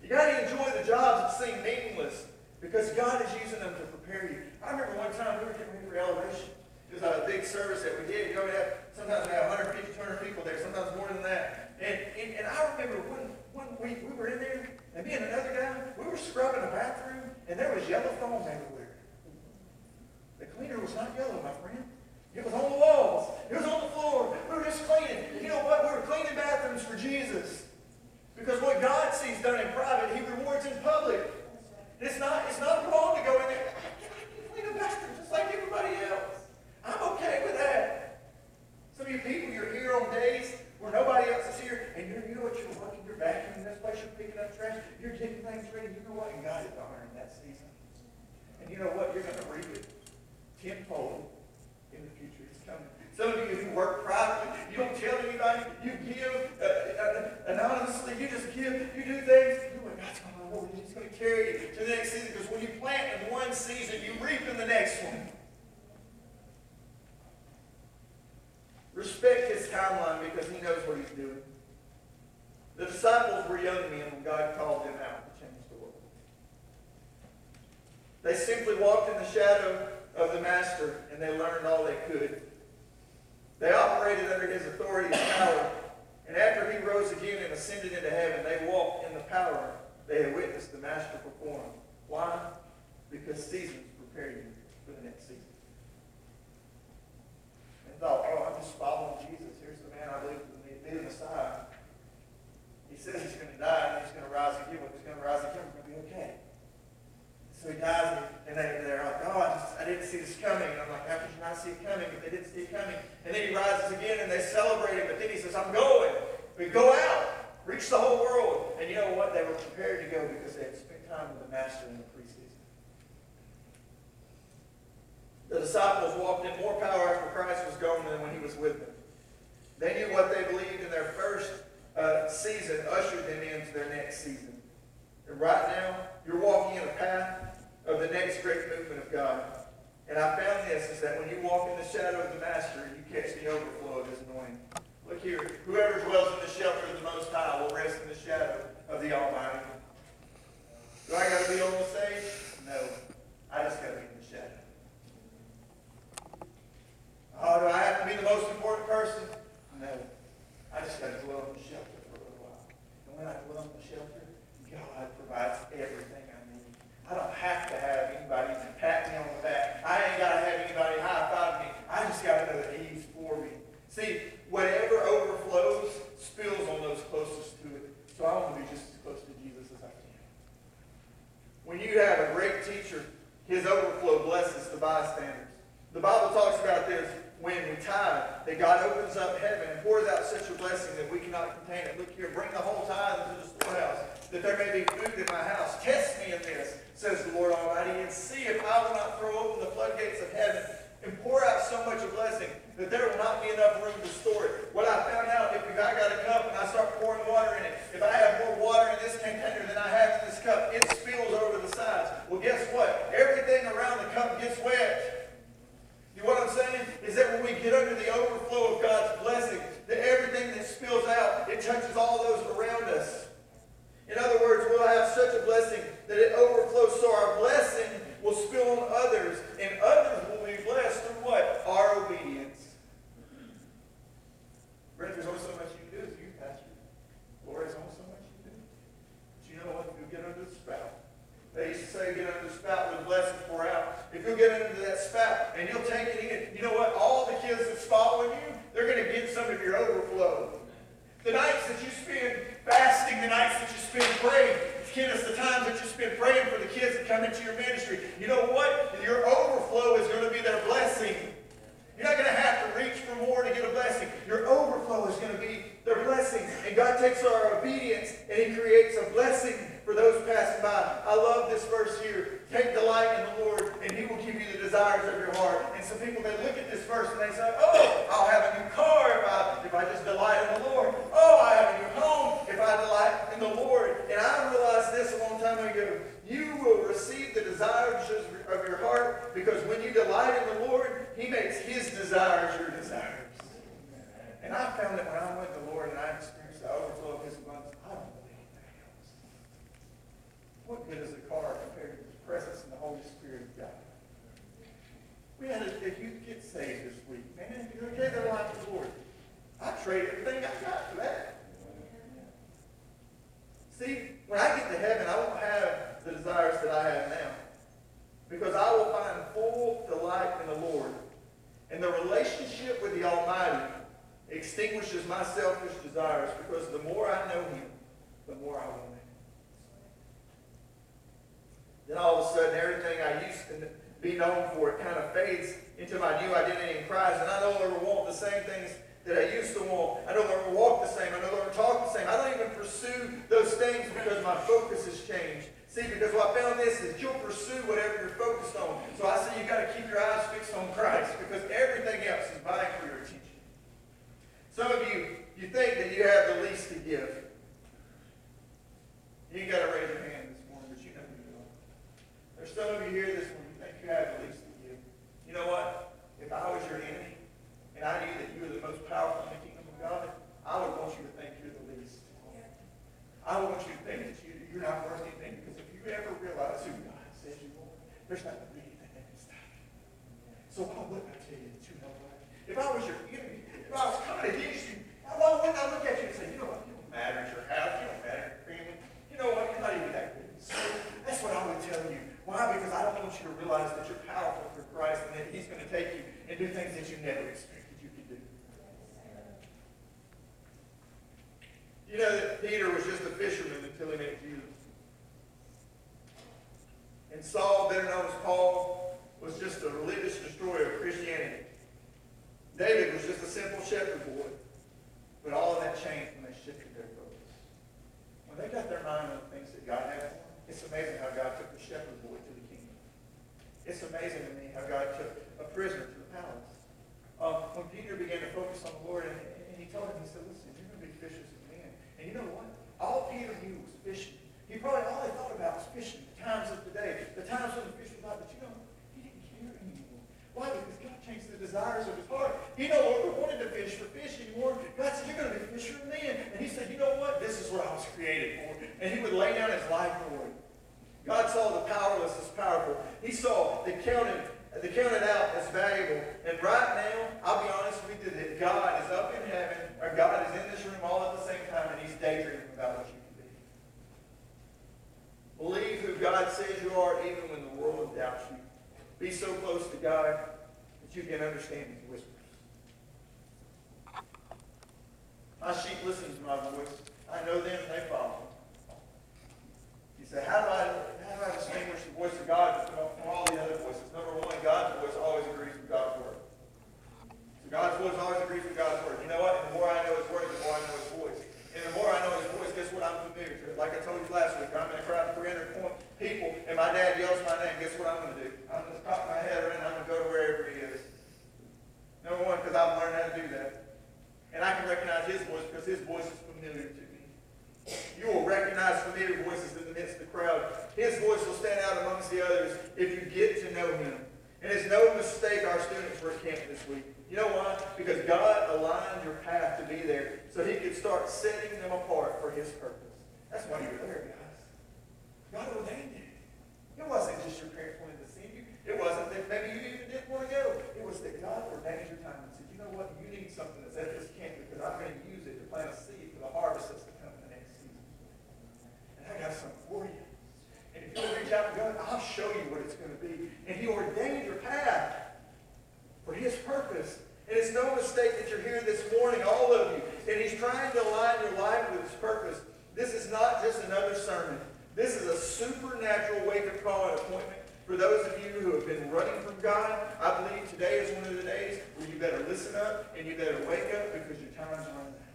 You got to enjoy the jobs that seem meaningless because God is using them to prepare you. I remember one time we were getting ready for Elevation. It was a big service that we did. You know, sometimes we have 150, 200 people there, sometimes more than that. And I remember one week we were in there, and me and another guy, we were scrubbing a bathroom, and there was yellow foam everywhere. The cleaner was not yellow, my friend. It was on the walls. It was on the floor. We were just cleaning. And you know what? We were cleaning bathrooms for Jesus. Because what God sees done in private, He rewards in public. It's not wrong to go in there. I can clean a bathroom just like everybody else. I'm okay with that. Some of you people, you're here on days where nobody else is here, and you know what? You're working, you're vacuuming this place, you're picking up trash, you're getting things ready. You know what? And God is honoring that season. And you know what? You're going to reap it tenfold in the future. It's coming. Some of you who work privately, you don't tell anybody, you give anonymously, you just give, you do things. You know what God's going to reward you. He's going to carry you to the next season, because when you plant in one season, you reap in the next one. Respect His timeline because He knows what He's doing. The disciples were young men when God called them out to change the world. They simply walked in the shadow of the Master, and they learned all they could. They operated under His authority and power, and after He rose again and ascended into heaven, they walked in the power they had witnessed the Master perform. Why? Because seasons prepare you for the next season. And thought, oh, I'm just following Jesus. Here's the man I believe to be the Messiah. He says He's going to die and He's going to rise again. When He's going to rise again, we're going to be okay. So He dies, and they're like, oh, I didn't see this coming. And I'm like, how could you not see it coming? But they didn't see it coming. And then He rises again, and they celebrate Him. But then He says, I'm going. We go out, reach the whole world. And you know what? They were prepared to go because they had spent time with the Master in the preseason. The disciples walked in more power after Christ was gone than when He was with them. They knew what they believed in their first season ushered them into their next season. And right now, you're walking in a path of the next great movement of God. And I found this, is that when you walk in the shadow of the Master, you catch the overflow of His anointing. Look here, whoever dwells in the shelter of the Most High will rest in the shadow of the Almighty. Do I got to be on the stage? No. I just got to be in the shadow. Oh, do I have to be the most important person? No. I just got to dwell in the shelter for a little while. And when I dwell in the shelter, God provides everything I need. I don't have to have anybody pat me on the back. I ain't got to have anybody high-five me. I just got to know that He's for me. See, whatever overflows spills on those closest to it. So I want to be just as close to Jesus as I can. When you have a great teacher, his overflow blesses the bystanders. The Bible talks about this when we tithe, that God opens up heaven and pours out such a blessing that we cannot contain it. Look here, bring the whole tithe into the storehouse, that there may be food in my house. Test me in this, says the Lord Almighty, and see if I will not throw open the floodgates of heaven and pour out so much a blessing that there will not be enough room to store it. What I found out, if I got a cup and I start pouring water in it, if I have more water in this container than I have in this cup, it spills over the sides. Well, guess what? Everything around the cup gets wet. You know what I'm saying? Is that when we get under the overflow of God's blessing, that everything that spills out, it touches all those around us. In other words, we'll have such a blessing that it overflows, so our blessing will spill on others, and others will be blessed through what? Our obedience. Brent, there's only so much you can do as a youth pastor. Lord, there's only so much you can do. But you know what? If you get under the spout, they used to say, get under the spout where the blessings pour out. If you'll get under that spout and you'll take it in, you know what? All the kids that's following you, they're going to get verse and they say, oh, I'll have a new car if I just delight in the Lord. Oh, I have a new home if I delight in the Lord. And I realized this a long time ago. You will receive the desires of your heart because when you delight in the Lord, He makes His desires your desires. And I found that when I went to the Lord and I experienced the overflow of His abundance, I don't believe anything else. What good is a car compared to the presence and the Holy Spirit of God? We had a youth get saved this week. Man, you gave their life to the Lord. I trade everything I got for that. See, when I get to heaven, I won't have the desires that I have now. Because I will find full delight in the Lord. And the relationship with the Almighty extinguishes my selfish desires because the more I know Him, the more I want Him. Then all of a sudden, everything I used to be known for, it kind of fades into my new identity in Christ. And I no longer want the same things that I used to want. I no longer walk the same. I no longer talk the same. I don't even pursue those things because my focus has changed. See, because what I found this is you'll pursue whatever you're focused on. So I say you've got to keep your eyes fixed on Christ because everything else is vying for your attention. Some of you think that you have the least to give. You ain't got to raise your hand this morning, but you know you don't. There's some of you here this morning who think you have the least to give. You know what? If I was your enemy, and I knew that you were the most powerful in the kingdom of God, I would want you to think you're the least. I would want you to think that you're not worth anything, because if you ever realize who God says you are, there's not going to be anything that can stop you. So why wouldn't I tell you that you know what? If I was your enemy, if I was coming against you, why wouldn't I look at you and say, you know what, you don't matter at your house, you don't matter at your family, you know what, you're not even that good. So that's what I would tell you. Why? Because I don't want you to realize that you're powerful for Christ and that He's going to take you and do things that you never expected you could do. You know that Peter was just a fisherman until he met Jesus. And Saul, better known as Paul, was just a religious destroyer of Christianity. David was just a simple shepherd boy. But all of that changed when they shifted their focus. When they got their mind on the things that God had for them, it's amazing how God took the shepherd boy to the kingdom. It's amazing to me how God took a prisoner to the palace. When Peter began to focus on the Lord, and he told him, he said, listen, you're going to be fishers of men. And you know what? All Peter knew was fishing. He probably, all he thought about was fishing, the times of the day, the times when the fish was out, but you know, he didn't care anymore. Why? Because God changed the desires of his heart. He no longer wanted to fish for fish anymore. God said, you're going to be a fisher of men. And he said, you know what? This is what I was created for. And he would lay down his life for it. God saw the powerless as powerful. He saw the counted out as valuable. And right now, I'll be honest with you, that God is up in heaven, or God is in this room all at the same time, and He's daydreaming about what you can be. Believe who God says you are, even when the world doubts you. Be so close to God that you can understand His whispers. My sheep listen to my voice. I know them and they follow. You say, how do I distinguish the voice of God from all the other voices? Number one, God's voice always agrees with God's word. So God's voice always agrees with God's word. You know what? The more I know His word, the more I know His voice. And the more I know His voice, guess what? I'm familiar to it. Like I told you last week, I'm in a crowd of 300 people, and my dad yells my name. Guess what I'm going to do? I'm going to pop my head around and I'm going to go to wherever He is. Number one, because I've learned how to do that. And I can recognize His voice because His voice is familiar to me. You will recognize familiar voices in the midst of the crowd. His voice will stand out amongst the others if you get to know Him. And it's no mistake our students were at camp this week. You know why? Because God aligned your path to be there so He could start setting them apart for His purpose. That's why you're there, guys. God ordained it. It wasn't just your parents wanted to see you. It wasn't that maybe you even didn't want to go. It was that God ordained your time and said, you know what? You need something that's at this camp because I'm going to use it to plant a seed for the harvest that's to come in the next season. And I got something for you. And if you'll reach out to God, I'll show you what it's going to be. And He ordained your path for His purpose. And it's no mistake that you're here this morning, all of you. And He's trying to align your life with His purpose. This is not just another sermon. This is a supernatural wake-up call and appointment for those of you who have been running from God. I believe today is one of the days where you better listen up and you better wake up because your time's running out.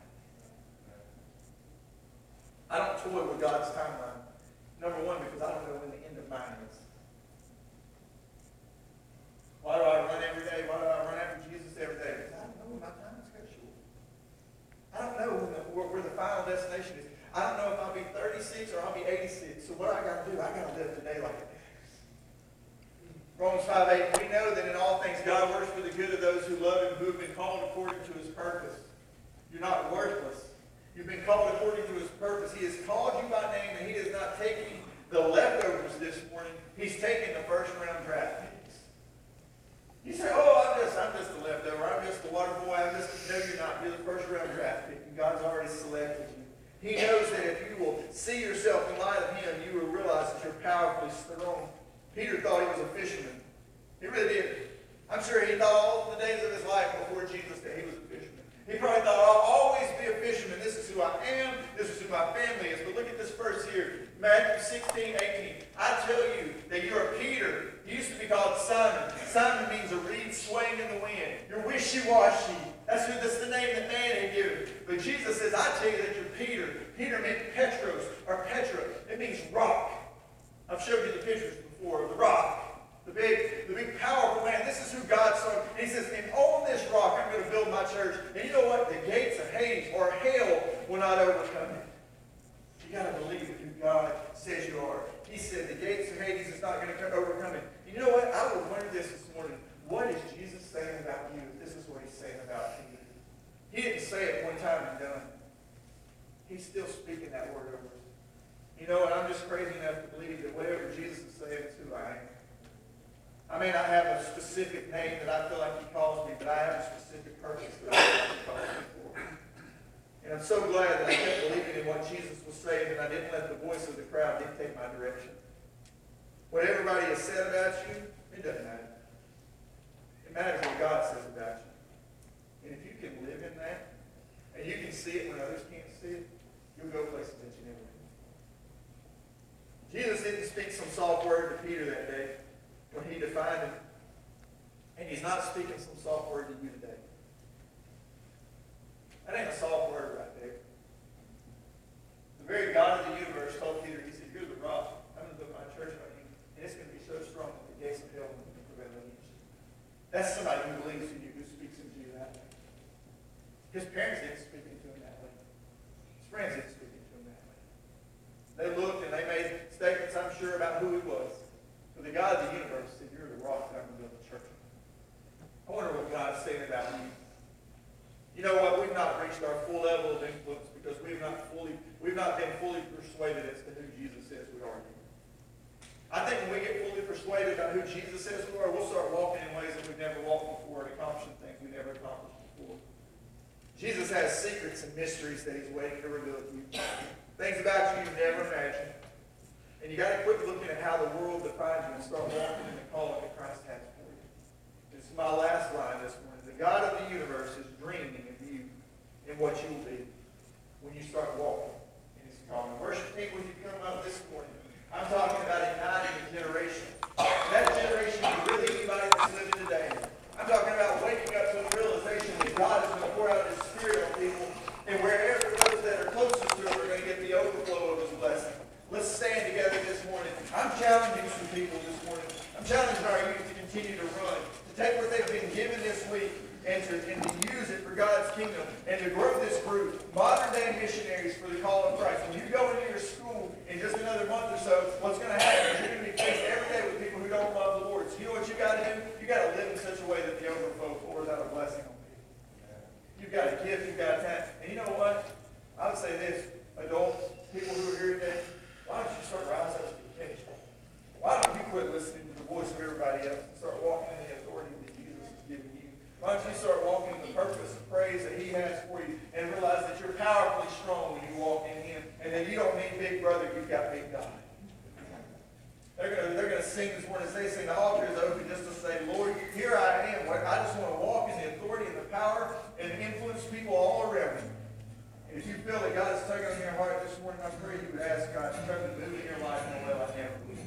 I don't toy with God's timeline. Number one, because I don't know when the end of mine is. Why do I run every day? Why do I run after Jesus So what I got to do? I got to live today like it matters. Romans 5:8, we know that in all things God works for the good of those who love him, who have been called according to his purpose. You're not worthless. You've been called according to his purpose. He has called you by name, and he is not taking the leftovers this morning. He's taking the first round draft picks. You say, oh, I'm just a leftover. I'm just a water boy. No, you're not. You're the first round draft pick, and God's already selected you. He knows that if you will see yourself in light of him, you will realize that you're powerfully strong. Peter thought he was a fisherman. He really did. I'm sure he thought all the days of his life before Jesus that he was a fisherman. He probably thought, I'll always be a fisherman. This is who I am. This is who my family is. But look at this verse here. Matthew 16:18. I tell you that you are Peter. He used to be called Simon. Simon means a reed swaying in the wind. You're wishy-washy. That's the name that man had given. But Jesus says, I tell you that you're Peter. Peter meant Petros, or Petra. It means rock. I've showed you the pictures before of the rock. The big powerful man. This is who God saw. And he says, and on this rock I'm going to build my church. And you know what? The gates of Hades or hell will not overcome it. You got to believe who God says you are. He said the gates of Hades is not going to overcome it. And you know what? I will wonder this morning. What is Jesus saying about you if this is what he's saying about you? He didn't say it one time and done. He's still speaking that word over us. You know, and I'm just crazy enough to believe that whatever Jesus is saying is who I am. I may not have a specific name that I feel like he calls me, but I have a specific purpose that I feel like he calls me for. And I'm so glad that I kept believing in what Jesus was saying and I didn't let the voice of the crowd dictate my direction. What everybody has said about you, it doesn't matter. It matters what God says about you. And if you can live in that, and you can see it when others can't see it, you'll go places that you never been. Jesus didn't speak some soft word to Peter that day when he defined him. And he's not speaking some soft word to you today. That ain't a soft word right there. The very God of the universe told Peter, he said, you're the rock. I'm going to build my church on you. And it's going to be so strong that the gates of hell won't prevail against you. That's somebody who believes in you, who speaks into you that way. His parents didn't speak into him that way. His friends didn't speak into him that way. They looked and they made statements, I'm sure, about who he was. But the God of the universe said, you're the rock that I'm going to build the church on. I wonder what God's saying about you. You know what? We've not reached our full level of influence because we've not been fully persuaded as to who Jesus says we are. I think when we get fully persuaded about who Jesus says we are, we'll start walking in ways that we've never walked before and accomplishing things we never accomplished before. Jesus has secrets and mysteries that he's waiting to reveal to you. Things about you never imagined. And you got to quit looking at how the world defines you and start walking in the calling that Christ has for you. This is my last line this morning. The God of the universe is dreaming of you and what you will be when you start walking in his calling. Worship team, would you come up this morning? I'm talking about igniting a generation. That generation is really anybody that's living today. I'm talking about waking up to the realization that God is going to pour out his Spirit on people, and wherever those that are closest to him are going to get the overflow of his blessing. Let's stand together this morning. I'm challenging some people this morning. I'm challenging our youth to continue to run, to take what they've been given this week and to use it for God's kingdom and to grow this group, modern day missionaries for the call of Christ. When you go into your school in just another month or so, what's going to happen is you're going to be faced every day with people who don't love the Lord. So you know what you got to do? You got to live in such a way that the overflow pours out a blessing on people. You've got a gift, you've got a talent. And you know what? I would say this, adults, people who are here today, why don't you start rising up to the occasion? Why don't you quit listening to the voice of everybody else and start walking in the authority that Jesus has given you? Why don't you start walking in the purpose and praise that he has for you and realize that you're powerfully strong when you walk in him and that you don't need big brother, you've got big God. They're going to sing this morning. As they sing, the altar is open just to say, Lord, here I am. I just want to walk in the authority and the power and influence people all around me. And if you feel that God is tugging on your heart this morning, I pray you would ask God to come and move in your life in a way like never before.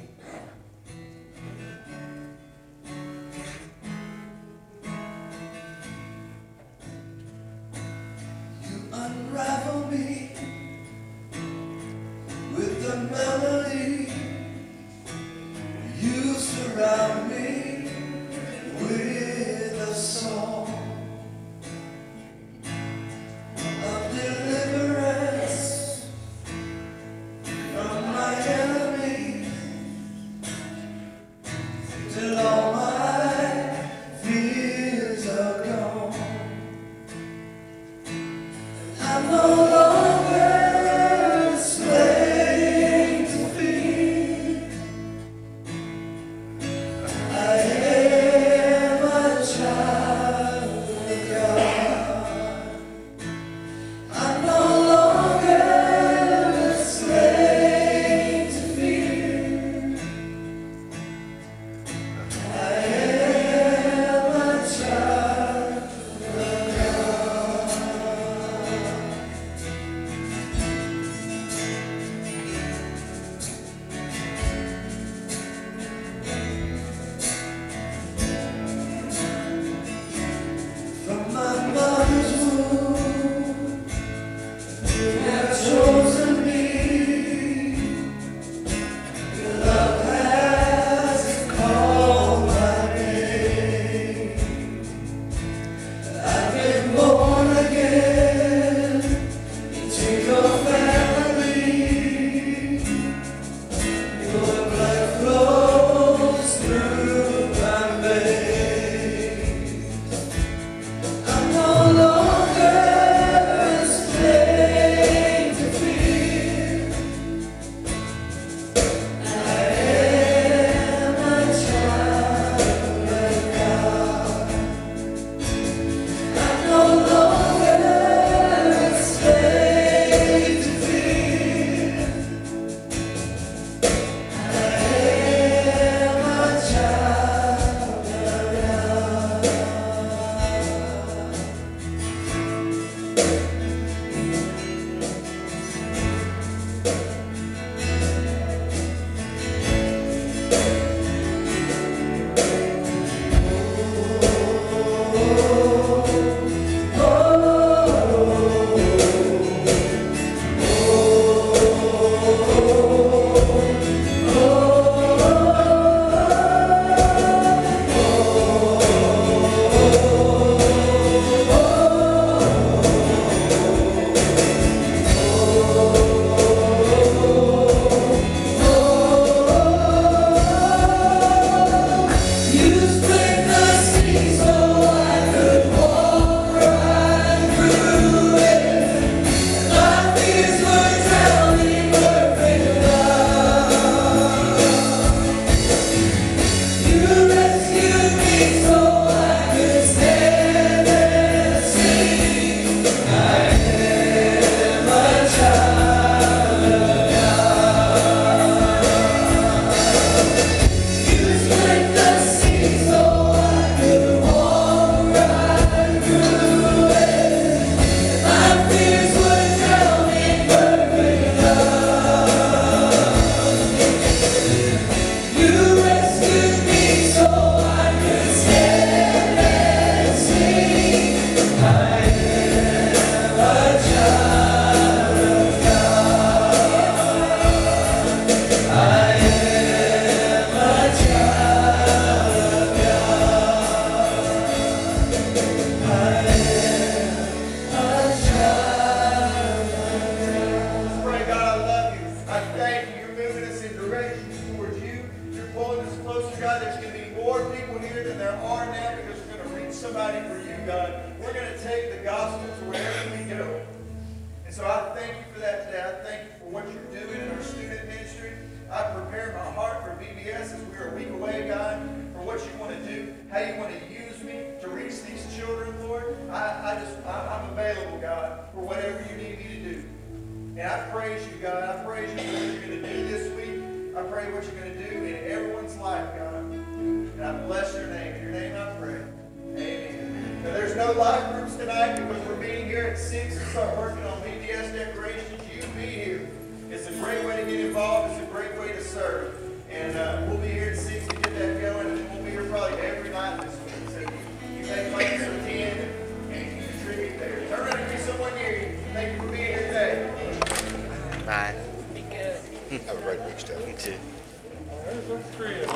Unravel me with the melody. You surround me with a song. Bye. Have a great week, Steph. You too. There's those three of them.